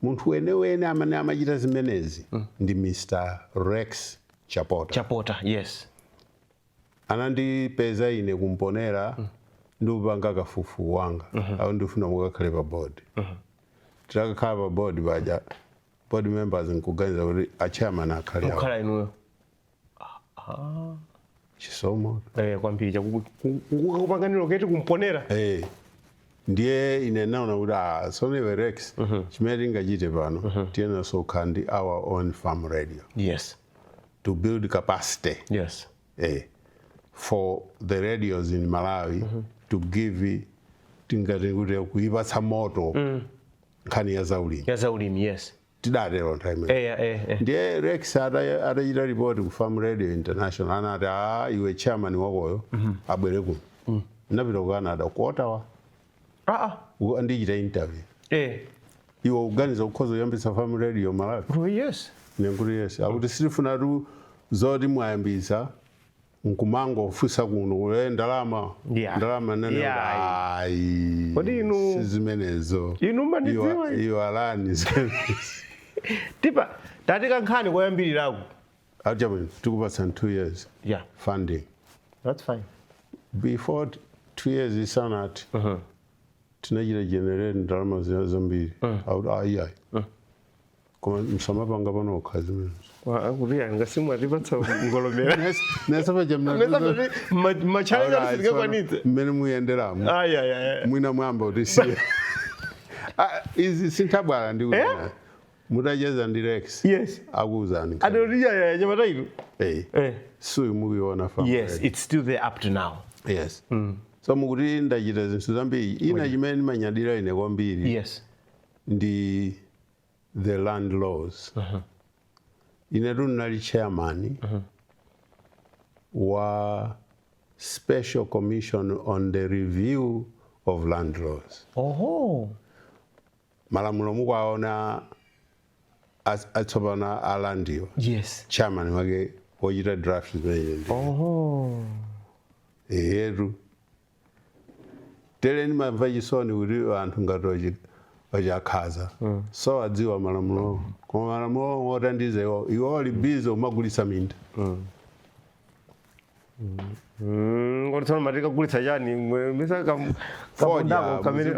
munthu wene amene amachita zimenezi ndi Mr. Rex Chapota. Yes. Anandipeza ine kumponera ndikupanga kafufu wanga au ndifuna mukakhale pa board titakakhala pa board baja board members nkuganiza kuti achairman akhale awo Kukhala inuyo. chisomo Kwambiri kukupanganiro keti kumponera. ndiye ine naona kuti sonewe Rex chimene tingachite pano tiyenera kukhala ndi our own farm radio Yes. to build capacity Yes. for the radios in Malawi to give tingati kuti kuipatsa moto nkhani ya zaulimi. Yes. Tidatero time. Ndiye Rex atachita report ku Farm Radio International anati iwe chairman wakoyo abwere kuno. Ndapita ku Canada ku Ottawa. Ndichita interview. Iwe uganiza kukhoza kuyambisa Farm Radio Malawi. Oh yes. Nekuti yes. Akuti sifuna tu zoti mwayambisa nkumango fusa kuno ndalama nene kodi inu sizimenezo inu manidziwa iyo alani tipa tatika nkhani koyambiriraku ajabu tukupatsa 2 years funding. That's fine. Before 2 years isanati tinachita generate ndalama zambiri ayi koma msamapanga pano ukhazi menezo kuriya ngasimwa ripatsa ngolomera nesapa jamna machallenge singakwanitse mmene muyenderamo mwina mwamba utisiya izi sintabwala ndi kuti mutacheza ndi Rex akuuzani adoriya nyamata ino suyu mukuiona fa yes it's still there up to now. Yes. So mukuti ndachita zinthu zambiri ina chimene manyadira ine kwambiri ndi the land laws. Ine ndinali chairman wa special commission on the review of land laws. Malamulo mukwaona atsopana alandiwa. Chairman wake wochita draft zimene. Eheru teleni mamva chisoni kuti anthu ngati achakhaza so adziwa malamulo koma malamulo otandiza iwo ali busy umagulitsa minda. Ngotsono matika kulitsa chani misa kamundako kamene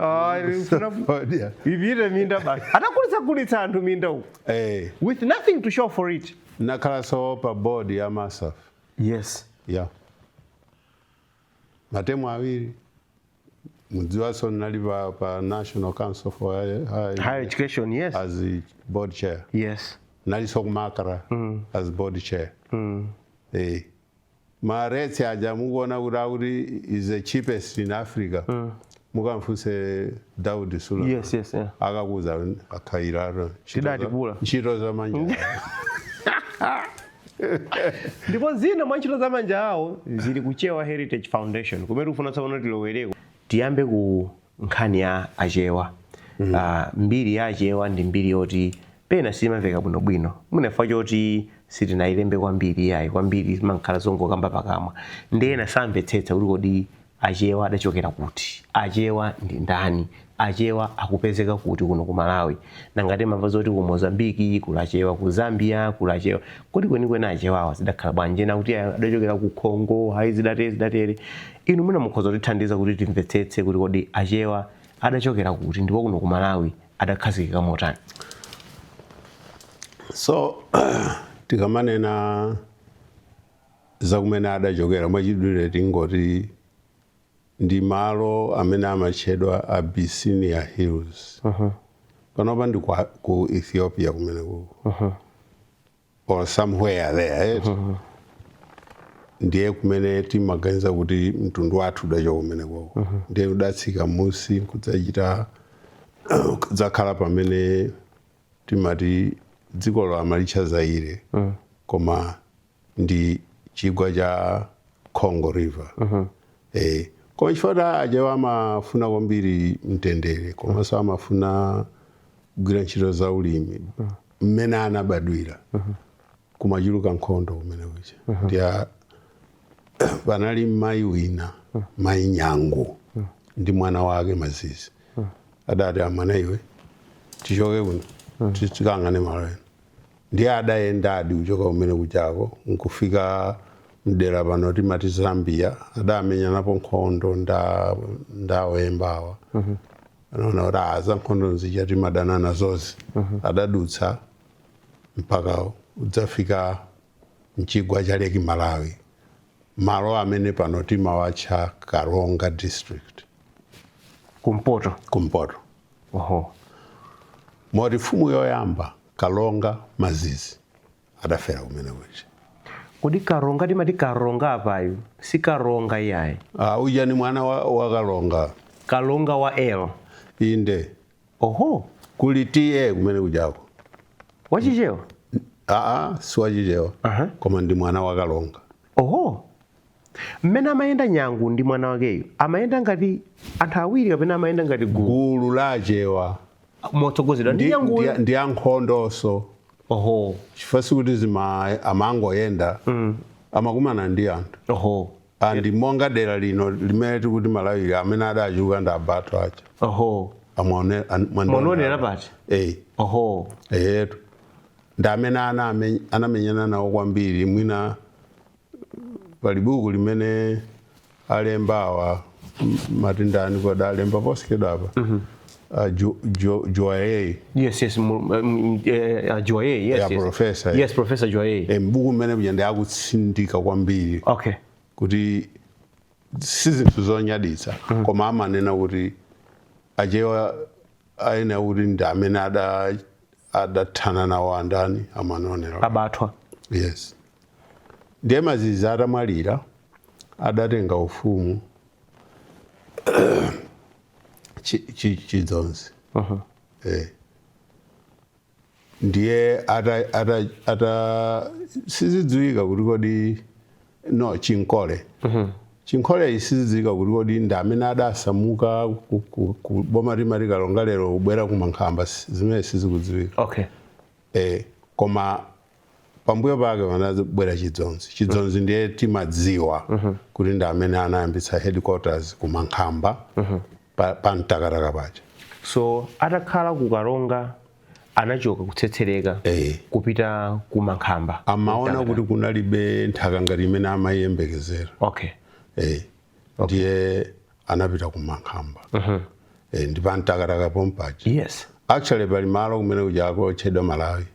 ivire minda basi atakulitsa anthu minda uko with nothing to show for it. Nakhala so pa board ya MASAF. Matemu awiri mudziwaso nali pa National Council for Higher Education as the board chair. Nali so kumakara as board chair. Maretsi aja mukuona kuti is the cheapest in Africa. Mukamfuse Daudi Sula. Akakuza akhairaro. Ntchito za manja. Ndipo zina mantchito za manja awo zili kuchewa Heritage Foundation kumene ufuna tsaona tilowereko tiyambe ku nkhani ya achewa. Mbiri ya achewa ndi mbiri yoti pena simamveka bwinobwino munefa choti sitinayilembe kwambiri yayi kwambiri mankhala zongokamba pakamwa ndena samvetsetsa kuti kodi achewa adachokera kuti, achewa ndi ndani, achewa akupezeka kuti kuno ku Malawi, nangati mamva zoti ku Mozambique kula achewa, ku Zambia kula achewa, kodi kwenikweni achewawa zidakhala bwanji na kuti adachokera ku Congo hayi zidatere. Inu muna mukhoza kutithandiza kuti timvetsetse kuti kodi achewa adachokera kuti ndipo kuno ku Malawi adakhazikika motani. So tikamanena zakumene adachokera mwachidulire tingoti ndi malo amene amatchedwa Abyssinia Hills. Panopa ndi ku Ethiopia kumene kuko. Or somewhere there. Ndiye kumene timaganiza kuti mtundu wathu udachoka kumene kuko. Ndiye udatsika musi kudzachita kudzakhala pamene timati dziko la malicha Zaire. Koma ndi chigwa cha Congo River. Kwa chifukwa achewa amafuna kwambiri mtendere, komanso amafuna kugwira ntchito za ulimi mmene anabadwira kumachuluka nkhondo kumene kucha. Ndiya panali mayi wina, mayi Nyangu ndi mwana wake Mazizi. Adati amwana iwe tichoke kuno tikangane malo ena. Ndiye adayenda kuchoka kumene kuchako nkufika mdera pano timati Zambia, adamenya napo nkhondo ndawembawa. Anaona kuti aza nkhondo nzija timadanana zonse. Adadutsa mpaka udzafika mchigwa cha Lake Malawi, malo amene pano timawatcha Karonga district. Kumpoto. Moti fumu yoyamba Kalonga Mazizi adafera kumene kucha. kodi karonga timati karonga apayu si karonga iyayi uja ni mwana wa kalonga. kalonga wa L Inde oho kuli ta kumene kujako wachichewa si wachichewa koma ndi mwana wa kalonga. oho mmene amayenda nyangu ndi mwana wakeyo amayenda ngati anthu awiri kapena amayenda ngati gulu la achewa motsogozedwa ndi nyanguyo ndi ankhondonso. oho chifukwa sikuti amangoyenda amakumana ndi anthu. oho andi monga dera lino limene tikuti Malawi amene adachuka ndi abathu acha. oho mwaonera pati oho eyetu ndi amene anamenyana nawo kwambiri. Mwina pali buku limene alembawa matindani kodi alemba posachedwa apa Joye. Joye, yes. Professor. Yes, Professor Joye. Mbuku mmene bujende akutsindika kwambiri. Okay. Kuti sizinthu zonyaditsa koma amanena kuti achewa aina kuti ndi amene adathana nawo andani amanonera abathwa. Yes. Ndiye Mazizi atamwalira adatenga ufumu Chidzonzi. Ndiye sizidziwika kuti kodi no Chinkole. Chinkole isidziwika kuti kodi ndi amene adasamuka ku boma limati Kalonga lero kubwera ku Mankhamba zimene sizikudziwika. Okay. Koma pambuyo pake vanabwera Chidzonzi. Chidzonzi ndiye timadziwa kuti ndi amene anayambitsa headquarters ku Mankhamba pa Mtakataka pacha. So atakhala ku Kalonga anachoka kutsetsereka kupita ku Mankhamba. Amaona kuti kunalibe nthaka ngati imene amayembekezera. Okay. Ndiye anapita ku Mankhamba. Ndi pa Mtakataka pompacha. Yes. Actually pali malo kumene kujako tchedwa Malawi.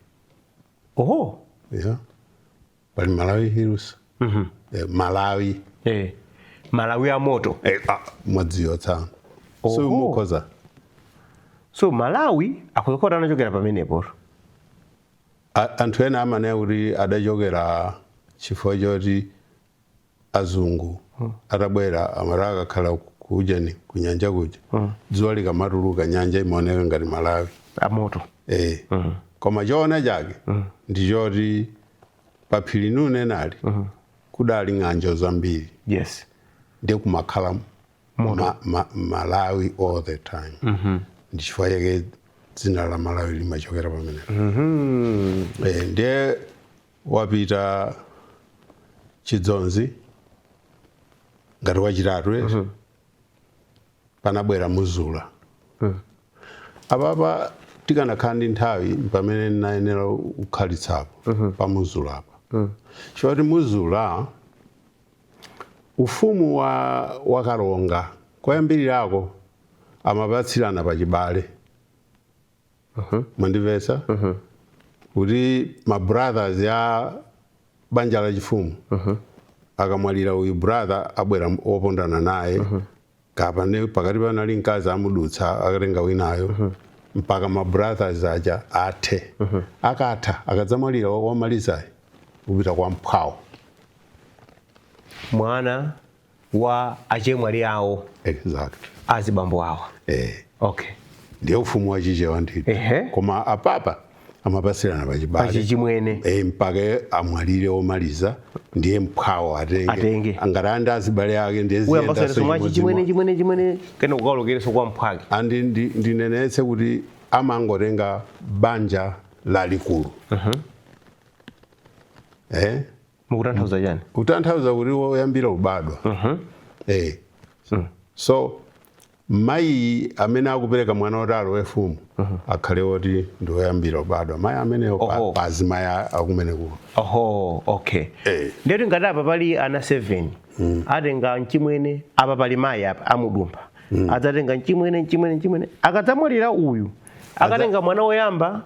Oho. Yeah. Pali Malawi Hills. Malawi. Malawi ya moto. Mwadziwa tsana. So mukoza. So Malawi akuzokota anachokera pamenepo. Anthu ena amanena kuti adachokera chifukwa choti azungu atabwera amaraka akakhala kujani ku nyanja kuja. Dzuwa likamatuluka nyanja imaoneka ngati Malawi. Amoto. Koma choona chake ndi choti paphiri nunenali kudali ng'anjo zambiri. Yes. Ndiye kumakhala Malawi all the time. Ndi chifukwa chake dzina la Malawi limachokera pamenepo. Ndiye wapita Chidzonzi ngati wachitatu panabwera Muzula. Apapa tikanakhala ndi nthawi pamene nayenera kukhalitsapo pa Muzula apa. Choti Muzula ufumu wa Kalonga koyambirirako amapatsirana pachibale. Mwandimvetsa? Kuti ma brothers ya banja la chifumu akamwalira uyu brother abwera wopondana naye kapane pakati panali mkazi amudutsa akatenga winayo mpaka ma brothers aja athe. Akatha akadzamwalira wamalizayo kupita kwa Mphwawo. Mwana wa achemwali awo. Exactly. Azibambo awo. Okay. Ndiye ufumu wa Chichewa ndithu. Koma apapa amapasirana pachibale. Pachimwene. Mpaka amwalire omaliza ndiye Mphwawo atenge. Angati azibale ake ndiye ziyenda so chimwene kena kukalokera kwa Mphwake. Andi ndinenetse kuti amangotenga banja lalikulu. Mukutanthauza chani? Kutanthauza kuti woyambira ubadwa. So mayi amene akupereka mwana otalo wefumu akhale oti ndi woyambira ubadwa. Mayi ameneyo pazimayi akumene kuno. Okay. Ndiye ngati apa pali ana 7 atenga mchimwene apa pali mayi apa amudumpha. Adzatenga mchimwene akadzamwalira uyu akatenga mwana woyamba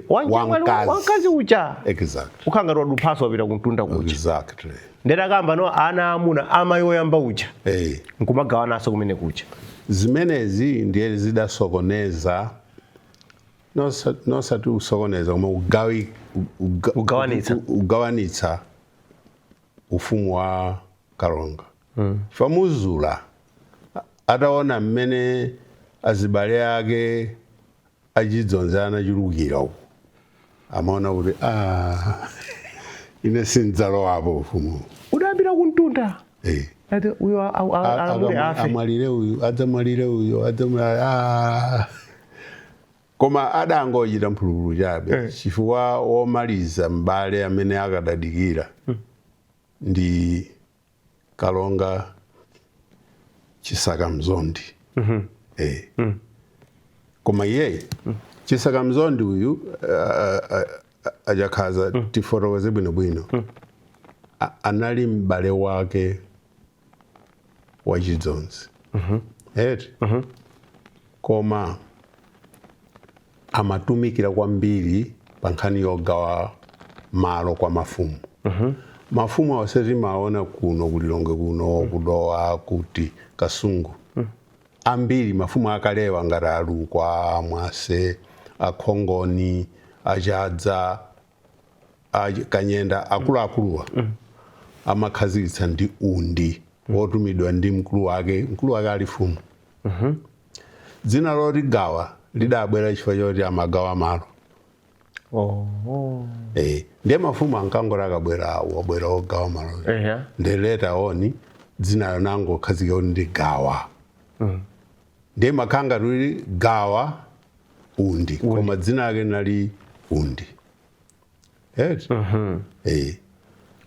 wamkazi ucha. Exactly. Ukhanga waduphaso wapita kumtunda kucha. Exactly. Ndere akamba no ana amuna amayi oyamba ucha. Nkumagawananso kumene kucha. Zimenezi ndiye zidasokoneza nosati usokoneza koma ugawanitsa ufumu wa Kalonga. Famuzula ataona mmene azibale ake achidzonzana chilukira uko. Amaona kuti ine sindzalowapo ufumu. Udapita kuntunda. Ati uyo amwalire uyu, adzamwalire uyu, adzamwalire koma adangochita mphulupulu chabe chifukwa womaliza m'bale amene akadadikira ndi Kalonga Chisaka Mzondi. Koma iye Chisaka Mzondi uyu ajakhaza tifotokoze bwinobwino anali m'bale wake wa Chidzonzi. Koma amatumikira kwambiri pa nkhani yogawa malo kwa mafumu. Mafumu awaseti maona kuno kulilonge kuno kudowa kuti Kasungu. Ambiri mafumu akalewa ngati Alukwa, Mwase, Akhongoni, Achadza, Kanyenda, akuluakuluwa amakhazikitsa ndi undi wotumidwa ndi mkulu wake ali fumu. Dzina loti gawa lidabwera chifukwa choti amagawa malo. Ndiye mafumu ankangora akabwera wabwera ogawa malo. Ndiye leta oni dzina nango khazika kuti ndi gawa. Ndiye makanga tuli gawa undi. Koma dzina ake nali undi.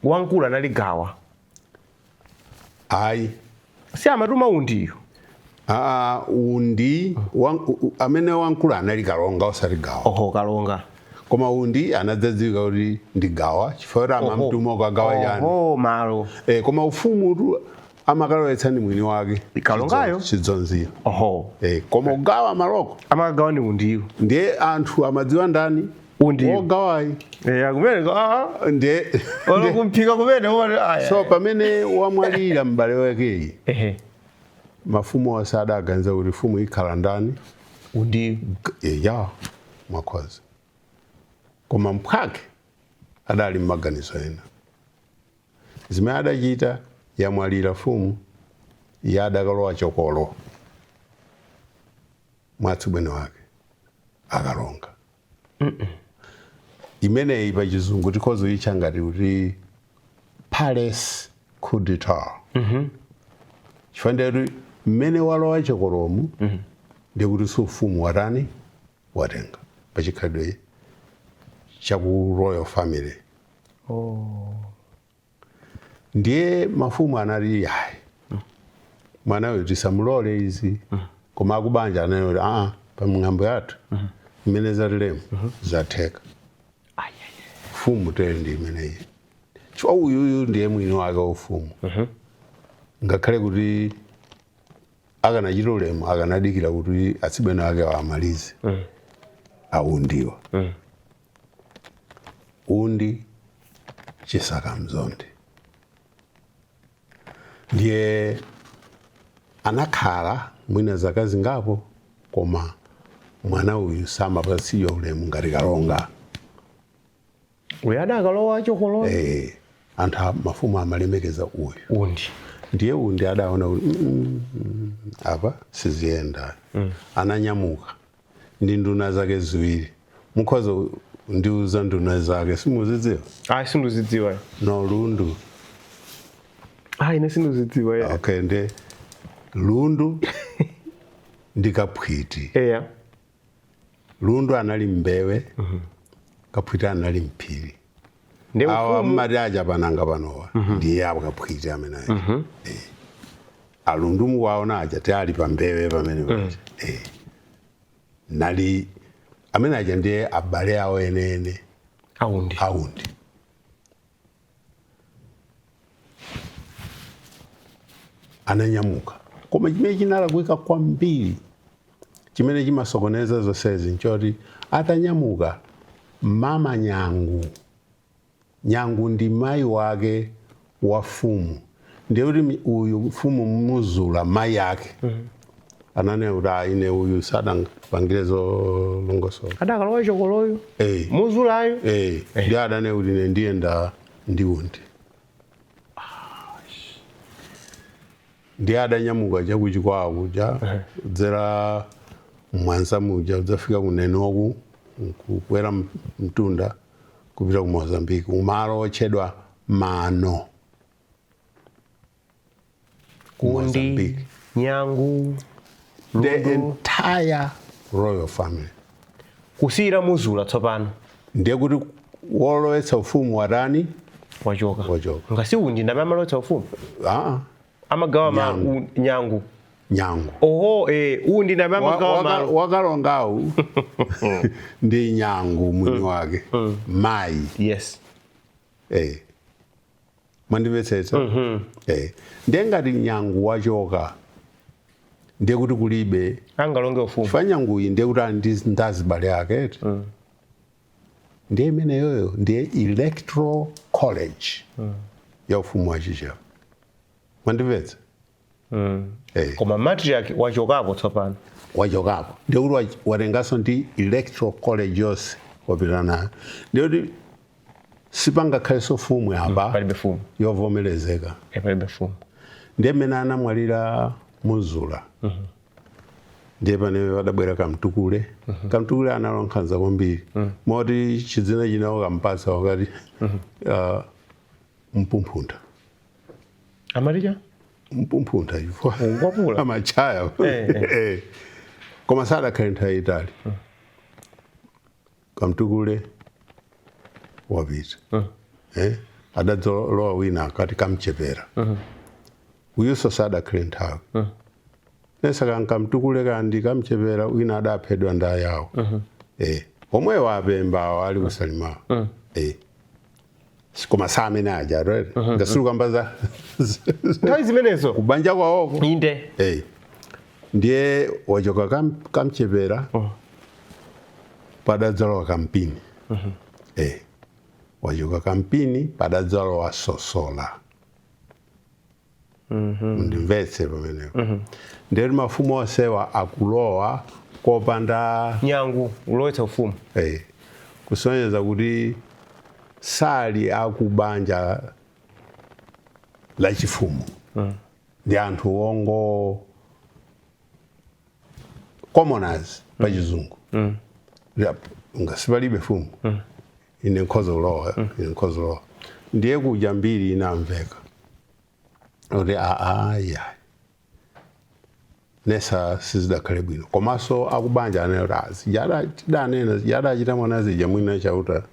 Wankulu anali gawa. Ayi. Si amatuma undiyo. Undi amene wankulu anali Kalonga osati gawa. Kalonga. Koma undi anadzadzika kuti ndi gawa chifukwa amamtuma ukagawa yani. Malo. Koma ufumu amakalowetsa ndi mwini wake. Kalongayo Chidzonziyo. Koma ugawa maloko amagawa ndi undiyo. Ndiye anthu amadziwa ndani? Undi. Ogawayi. Kumene ndiye kumphika kumene so pamene wamwalira m'bale wakeyi. Mafumu wasada aganza kuti fumu ikhala ndani? Undi. Makhozi. Koma mphwake adali m'maganizo ena. Zimene adachita yamwalira fumu yadakalowa chokolo mwatsibwene wake Akalonga. Imeneyi pa chizungu tikhozo icha ngati kuti palace coup d'etat. Chifukwa ndiyati mmene walowa chokolomu ndiye kuti si ufumu watani watenga pachikhalidwe chaku royal family. Ndiye mafumu anati yayi mwana wetu tisamulole izi. Koma akubanja anati pa mng'ambo yathu imene zatilemu zatheka. Fumu tere ndi imeneyi. Chifukwa uyuyu ndiye mwini wake ufumu. Ngakhale kuti akanachita ulemu akanadikira kuti atsibwene wake amalize aundiwa. Undi Chisaka Mzondi ndiye anakhala mwina zaka zingapo koma mwana uyu samapatsidwa ulemu ngati Kalonga. Uyu adakalowa chokolo. Anthu mafumu amalemekeza uyu. Undi. Ndiye undi adaona kuti apa siziyenda. Ananyamuka ndi nduna zake ziwiri. Mukhoza ndiuza nduna zake simuzidziwa? Sinduzidziwa. No Lundu. Ine sinduzidziwa. Okay, ndi Lundu ndi Kaphwiti. Lundu anali Mbewe. Kaphwiti anali Mphiri. Awa mmati aja pananga panowa ndiye apo Kaphwiti amene aja. Alundu muwaona aja tali pa Mbewe pamene paja. Nali amene aja ndiye abale awo enene aundi. Ananyamuka. Koma chimene chinalakwika kwambiri chimene chimasokoneza zonsezi nchoti atanyamuka mama Nyangu ndi mayi wake wa fumu. Ndiye kuti uyu fumu Muzula mayi yake anane kuti ine uyu sadangapangire zolongosola. Adakalowa chokoloyo. Muzulayo. Ndiye adane kuti ine ndiyenda ndi undi. ndiye adanyamuka cha kuchikwawa kuja dzera mwanza muja udzafika kunenoku kukwera mtunda kupita ku Mozambique kumalo otchedwa Mano. Kundi, Nyangu, The Lundu, entire royal family. kusira muzula tsopano Ndiye kuti wolowetsa ufumu watani wachoka. wachoka. Ngasi undi ndamene amalowetsa ufumu amagawa Nyangu. Nyangu. Oho, undi ndamene amagawa malo. Wakalongawu ndi Nyangu mwini wake. Mayi. Yes. Mwandimvetsetsa? Ndiye ngati Nyangu wachoka ndiye kuti kulibe Angalonge ufumu. chifukwa Nyanguyi ndiye kuti ali ndi azibale ake. Ndiye imeneyoyo ndiye electoral college ya ufumu wa Chichewa. Mwandimvetsa? Koma matriarch wachokapo tsopano. Wachokapo ndiye kuti watenganso ndi electoral college yonse wapita nayo. Ndiye kuti sipangakhalenso ufumu apa Palibe fumu. yovomerezeka. Palibe fumu. Ndiye mmene anamwalira Muzula. Ndiye pamene padabwera Kamtukule. Kamtukule analonkhanza kwambiri. Moti chidzina chinawo kampatsa wakati Mpumphunda. Amalija? Mpumphunda chifukwa Wapula. amachaya. Koma sadakhale nthawi yayitali. Kamtukule wapita. Adadzalowa wina akati Kamchepera. Uyunso sadakhale nthawi. Nesa Kamtukule kandi Kamchepera wina adaphedwa nda yawo. Omwe wapembawo ali kusalimawo. Koma samene aja ngasulu kwamba Nthawi zimenezo kubanja kwawoko. inde. Ndiye wachoka Kamchepera padadzalowa Kampini. Wachoka Kampini padadzalowa Sosola. Ndimvetse pamenepo. Ndiye mafumu onsewa akulowa kopanda Nyangu ulowetsa ufumu. kusonyeza kuti sali akubanja la chifumu. Ndi anthu wongo commoners pa chizungu. Ngasipalibe fumu. Ine nkhoza ulowa. Ndiye kuja mbiri inamveka. Kuti nesa sizidakhale bwino. Komanso akubanja anayoti yadachita mwana zija mwina chauta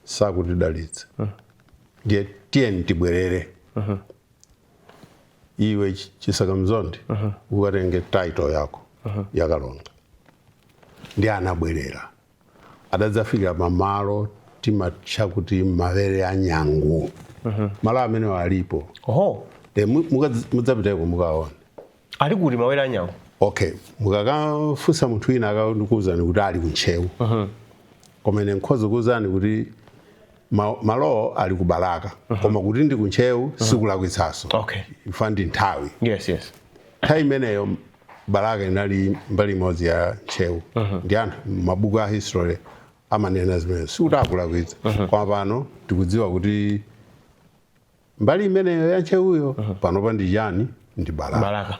sakutidalitsa. Ndiye tiyeni tibwerere. Iwe Chisakamzondi ukatenge title yako yakalonga. Ndiye anabwerera. Adadzafika pamalo timatcha kuti mavere a Nyangu. Malo amene walipo. Oho. Mudzapiteko mukaona. Ali kuti mawere a Nyangu. Okay, mukakafunsa munthu wina akakuwuzani kuti ali kuntchewu. Koma ine nkhoza kuwuzani kuti malo ali ku Balaka. Koma kuti ndi kuntchewu sikulakwitsanso. Okay. Ifa ndi nthawi. Yes. Nthawi imeneyo Balaka inali mbali imodzi ya Ntchewu. Ndi anthu mabuku a history amanena zimene sikuti akulakwitsa. Koma pano tikudziwa kuti mbali imeneyo ya Ntchewuyo panopa ndi chani ndi Balaka.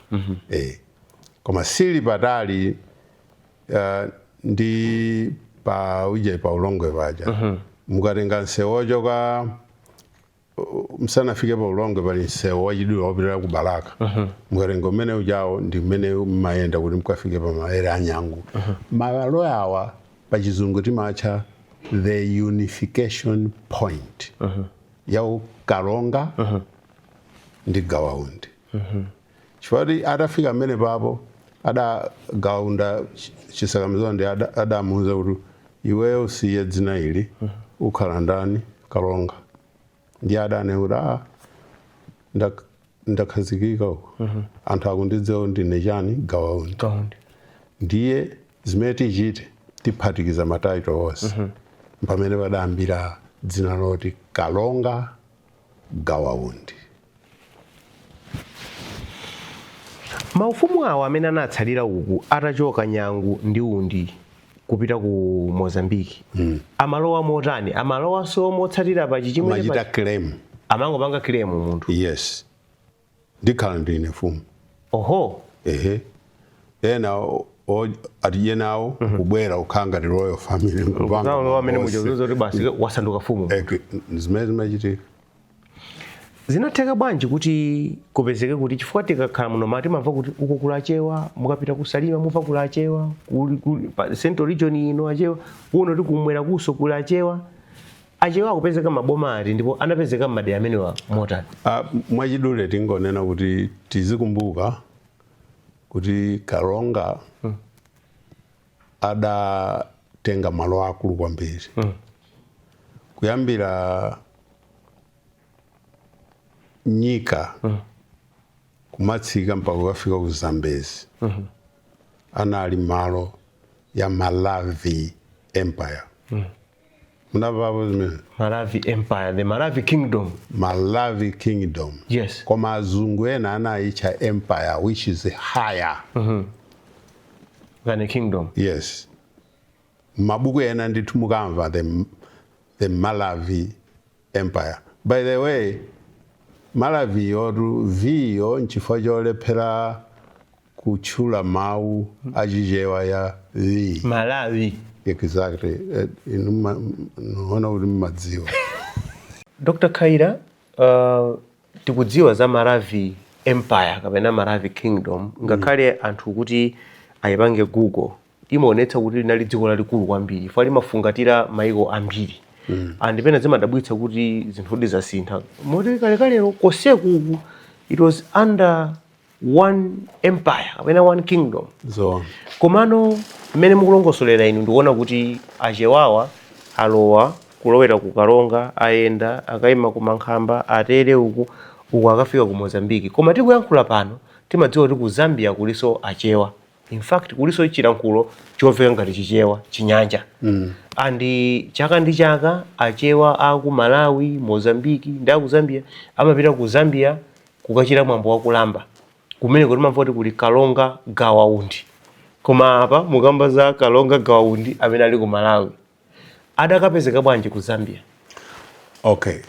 Koma sili patali ndi pa ulongwe paja. Mukatenga msewu wochoka msanafike pa ulongwe pali msewu wachidule wopitira ku Balaka. Mukatenga umene ujawo ndi umene mayenda kuti mukafike pa mavere a Nyangu. Malo awa pa chizungu timatcha the unification point ya Kalonga ndi Gawaundi. Chifukwa atafika mmene papo Gawaundi Chisakamzondi adamuwuza kuti iweyo usiye dzina ili ukhala ndani Kalonga. Ndiye adane kuti ndakhazikika uko. Anthu akundidziwa ndine chani Gawaundi. Ndiye zimene tichite tiphatikiza mataito onse. Pamene padayambira dzina loti Kalonga Gawaundi. Maufumu awo amene anatsalira uku atachoka Nyangu ndi Undi kupita ku Mozambique. Amalowa motani? Amalowa so motsatira pa chichimwe Machita claim. Amangopanga claim munthu. Yes. ndikhala ndine fumu. Oho. Ehe. Ena atiye nawo kubwera ukhanga ndi royal family kupanga amene mujozo kuti basi wasanduka fumu. Zimene zimachitika. Zinatheka bwanji kuti kupezeke kuti chifukwa tikakhala muno mati mamva kuti uko kulachewa mukapita kusalima muva kulachewa pa Central Region ino achewa uno kuti kumwera kuso kulachewa achewa kupezeka maboma ati ndipo anapezeka madera amenewa motani. Mwachidule tingonena kuti tizikumbuka kuti Kalonga adatenga malo akulu kwambiri. Kuyambira nyika kumatsika mpaka kufika ku Zambezi. Anali malo ya Malawi Empire. Munavapo zimene? Malawi Empire, the Malawi Kingdom. Malawi Kingdom. Yes. Koma azungu ena anaicha empire which is higher than a kingdom. Yes. Mabuku ena ndithu mukamva the Malawi Empire. By the way, Malawi yoru viyo nchifukwa cholephera kutchula mawu achichewa ya vi. Malawi. Exactly. Nuona uli madziwa. Dr. Kaira, tikudziwa za Malawi Empire kapena Malawi Kingdom ngakhale anthu kuti ayipange Google imaonetsa kuti linali dziko lalikulu kwambiri chifukwa limafungatira maiko ambiri. Andipena zimadabwitsa kuti zinthu zasintha. Moti kalekalero koseku it was under one empire kapena one kingdom. So Komano mmene mukulongosolera inu ndikuona kuti achewawa alowa kulowera ku Kalonga ayenda akayima ku Mankhamba atere uku akafika ku Mozambique. Koma tikuyankhula pano timadziwa kuti ku Zambia kuliso achewa. In fact kuliso chilankhulo chomveka ngati chichewa chinyanja. Andi chaka ndi chaka achewa aku Malawi, Mozambique ndi aku Zambia amapita ku Zambia kukachita mwambo wa kulamba. Kumene kuti mamvoti kuli Kalonga Gawaundi. Koma apa mukamba za Kalonga Gawaundi amene ali ku Malawi. Adakapezeka bwanji ku Zambia? Okay.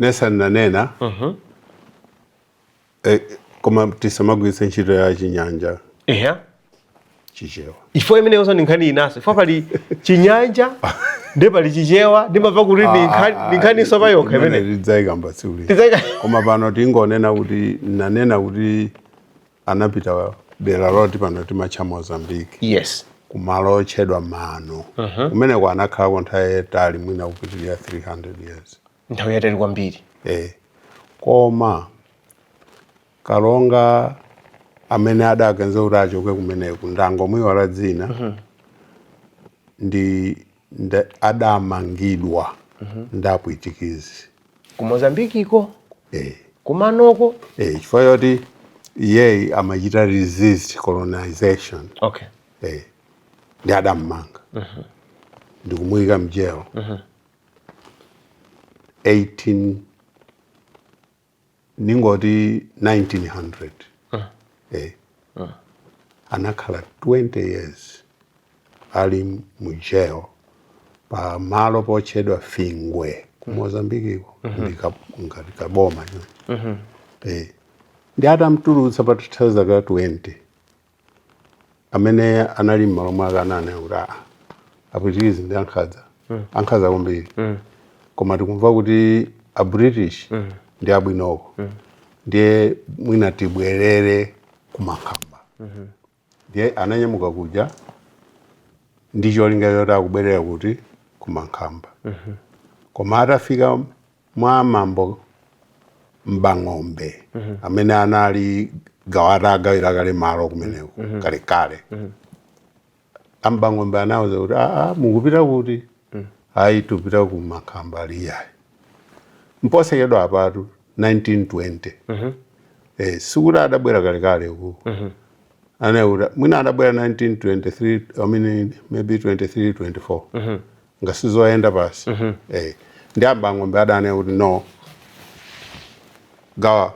Nesa nanena. Koma tisamagwisa ntchito ya chinyanja. Chichewa. Ifo imene yonso ndinkhani inaso. Ifo pali chinyanja ndi pali chichewa ndi mapva kuti ndinkhani sopa yokha imene. Tidzayikamba tsiuli. Koma pano tingonena kuti nanena kuti anapita dera loti pano timatcha Mozambique. Yes. Kumalo otchedwa Mano. Kumene kwa anakhala kwa nthawi yayitali mwina kupitirira 300 years. Nthawi yayitali kwambiri. Koma Kalonga amene adaganiza kuti achoke kumeneku ndangomwiwala dzina ndi adamangidwa ndapwitikizi. Ku Mozambique iko? Kumanoko? Chifukwa choti iyeyi amachita resist colonization. Okay. Ndi adammanga. Ndikumuyika mjelo. 1900. Anakhala 20 years ali mujeo pa malo pochedwa Fingwe ku Mozambique iko ngati kaboma ndi atamtulutsa pa 2020 amene anali m'malo mwake anane kuti apwitikizi ndi ankhaza kwambiri. Koma tikumva kuti a British ndi abwinoko ndiye mwina tibwerere ku Mankhamba. Ndiye ananyamuka kuja ndi cholinga choti akubwerera kuti ku Mankhamba. Koma atafika mwa Mambo Mbang'ombe amene anali gawira kale malo kumeneko kalekale. Ambang'ombe anawuza kuti mukupita kuti ayi tupita ku Mankhamba aliyayi. Mposekedwa apatu 1920. Sikuti adabwera kalekale uku. Aneuta mwina adabwera 1923, I mean maybe 23, 24. Ngasizoenda basi. Ndi Ambang'ombe adane kuti no. Gawa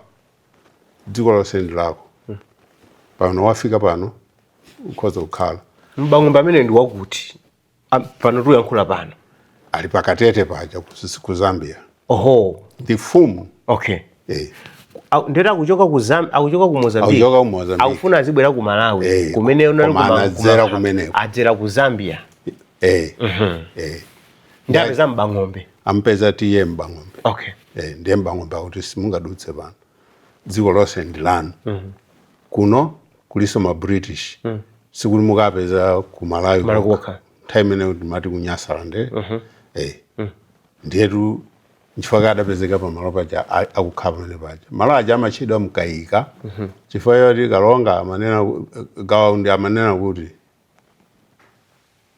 dziko lonse ndi lako. Pano wafika pano ukhoza kukhala. Mbang'ombe amene ndi wakuti pano tuyankhula pano. Ali pakatete paja ku Zambia. Oho. Ndi fumu. Okay. ndera akuchoka ku Zambia, akuchoka ku Mozambique, akuchoka ku Mozambique, akufuna azibwera ku Malawi, kumene unali adzera ku Zambia. Ndi apeza Mbang'ombe, ampeza tiye Mbang'ombe. Okay. Ndiye Mbang'ombe akuti simungadutse pano, dziko lonse ndi lanu. Kuno kuliso ma British, sikuli mukapeza ku Malawi kokha. Time ine mati kunyasala nde. Ndiyetu nchifukwa adapezeka pa malo paja akukhala pamene paja. Malo aja amachedwa Mkaika, chifukwa yoti Kalonga amanena Gawaundi amanena kuti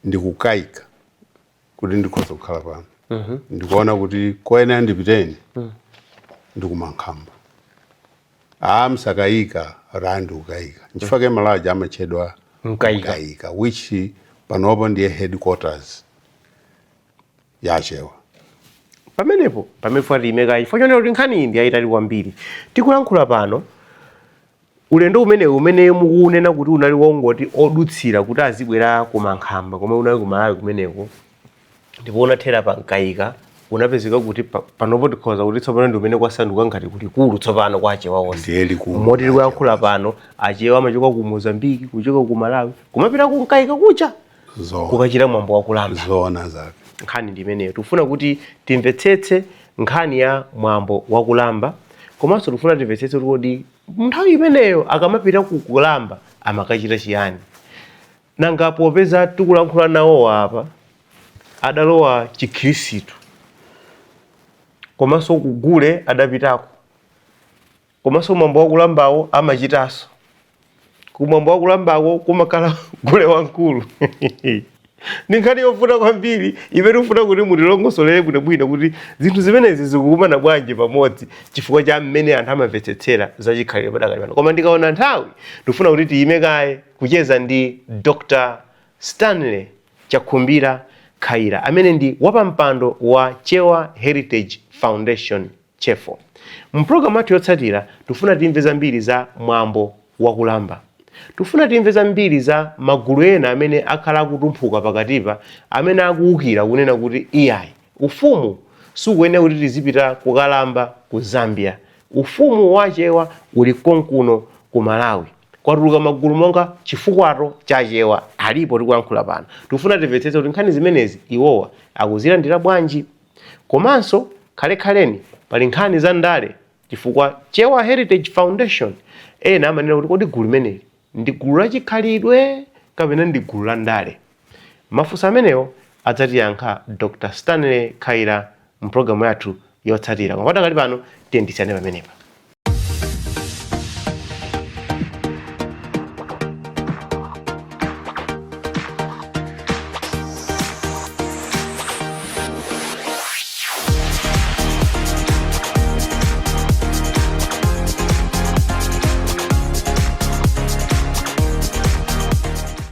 ndikukaika kuti ndikhoza kukhala pano. Ndikuona kuti koyenera ndipiteni ndikumankhamba. Msakaika randi ukaika. Nchifukwa malo aja amachedwa Mkaika, which panopo ndiye headquarters ya Chewa. Pamenepo pamefuata imekayi fanyone kuti nkhani ndi ayitali kwambiri. Tikulankhula pano ulendo umene mukunena kuti unali wongoti odutsira kuti azibwera kumankhamba koma unali ku Malawi kumeneko, ndipo unathera pa Mkaika, unapezeka kuti panopo tikhoza kuti tsopano ndi umene kwasanduka ngati kuti kulu tsopano kwa Achewa onse. Moti tikulankhula pano Achewa amachoka ku Mozambique, kuchoka ku Malawi, kumapita ku Mkaika kucha kukachita mwambo wa kulamba. Zoona zake. Nkhani ndi imeneyo. Tufuna kuti timvetsetse nkhani ya mwambo wa kulamba, komanso tufuna timvetsetse kuti nthawi imeneyo akamapita ku kulamba amakachita chiyani. Nanga popeza tikulankhula nawo apa adalowa Chikhristu, komanso kugule adapitako, komanso mwambo wa kulambawo amachitanso. Kumwambo wa kulambako kumakhala gule wankulu. Ni nkhani yofuna kwambiri imene ufuna kuti mutilongosolere bwinobwino kuti zinthu zimenezi zikukumana bwanji pamodzi chifukwa cha mmene anthu amamvetsetsera za chikhalire padakali pano. Koma ndikaona nthawi ndifuna kuti tiyime kaye kucheza ndi Dr. Stanley Chakhumbira Khaira amene ndi wapampando wa Chewa Heritage Foundation CHEFO. Mpulogalamu athu yotsatira tufuna timve zambiri za mwambo wa kulamba. Tufuna timve zambiri za magulu ena amene akhala akutumphuka pakatipa, amene akuwukira kunena kuti iyayi ufumu sukuyenera kuti tizipita kukalamba ku Zambia. Ufumu wa Achewa uli konkuno ku Malawi. Kwatuluka magulu monga chifukwato cha Achewa alipo tikulankhula pano. Tufuna timvetsetse kuti nkhani zimenezi iwowa akuzilandira bwanji. Komanso khalekhaleni pali nkhani za ndale chifukwa Chewa Heritage Foundation ena amanena kuti kodi gulu limeneli ndi gulu la chikhalidwe kapena ndi gulu la ndale. Mafunso amenewo adzatiyankha Dr. Stanley Khaira mpulogalamu yathu yotsatira. Koma padakali pano tiyenditsane pamenepa.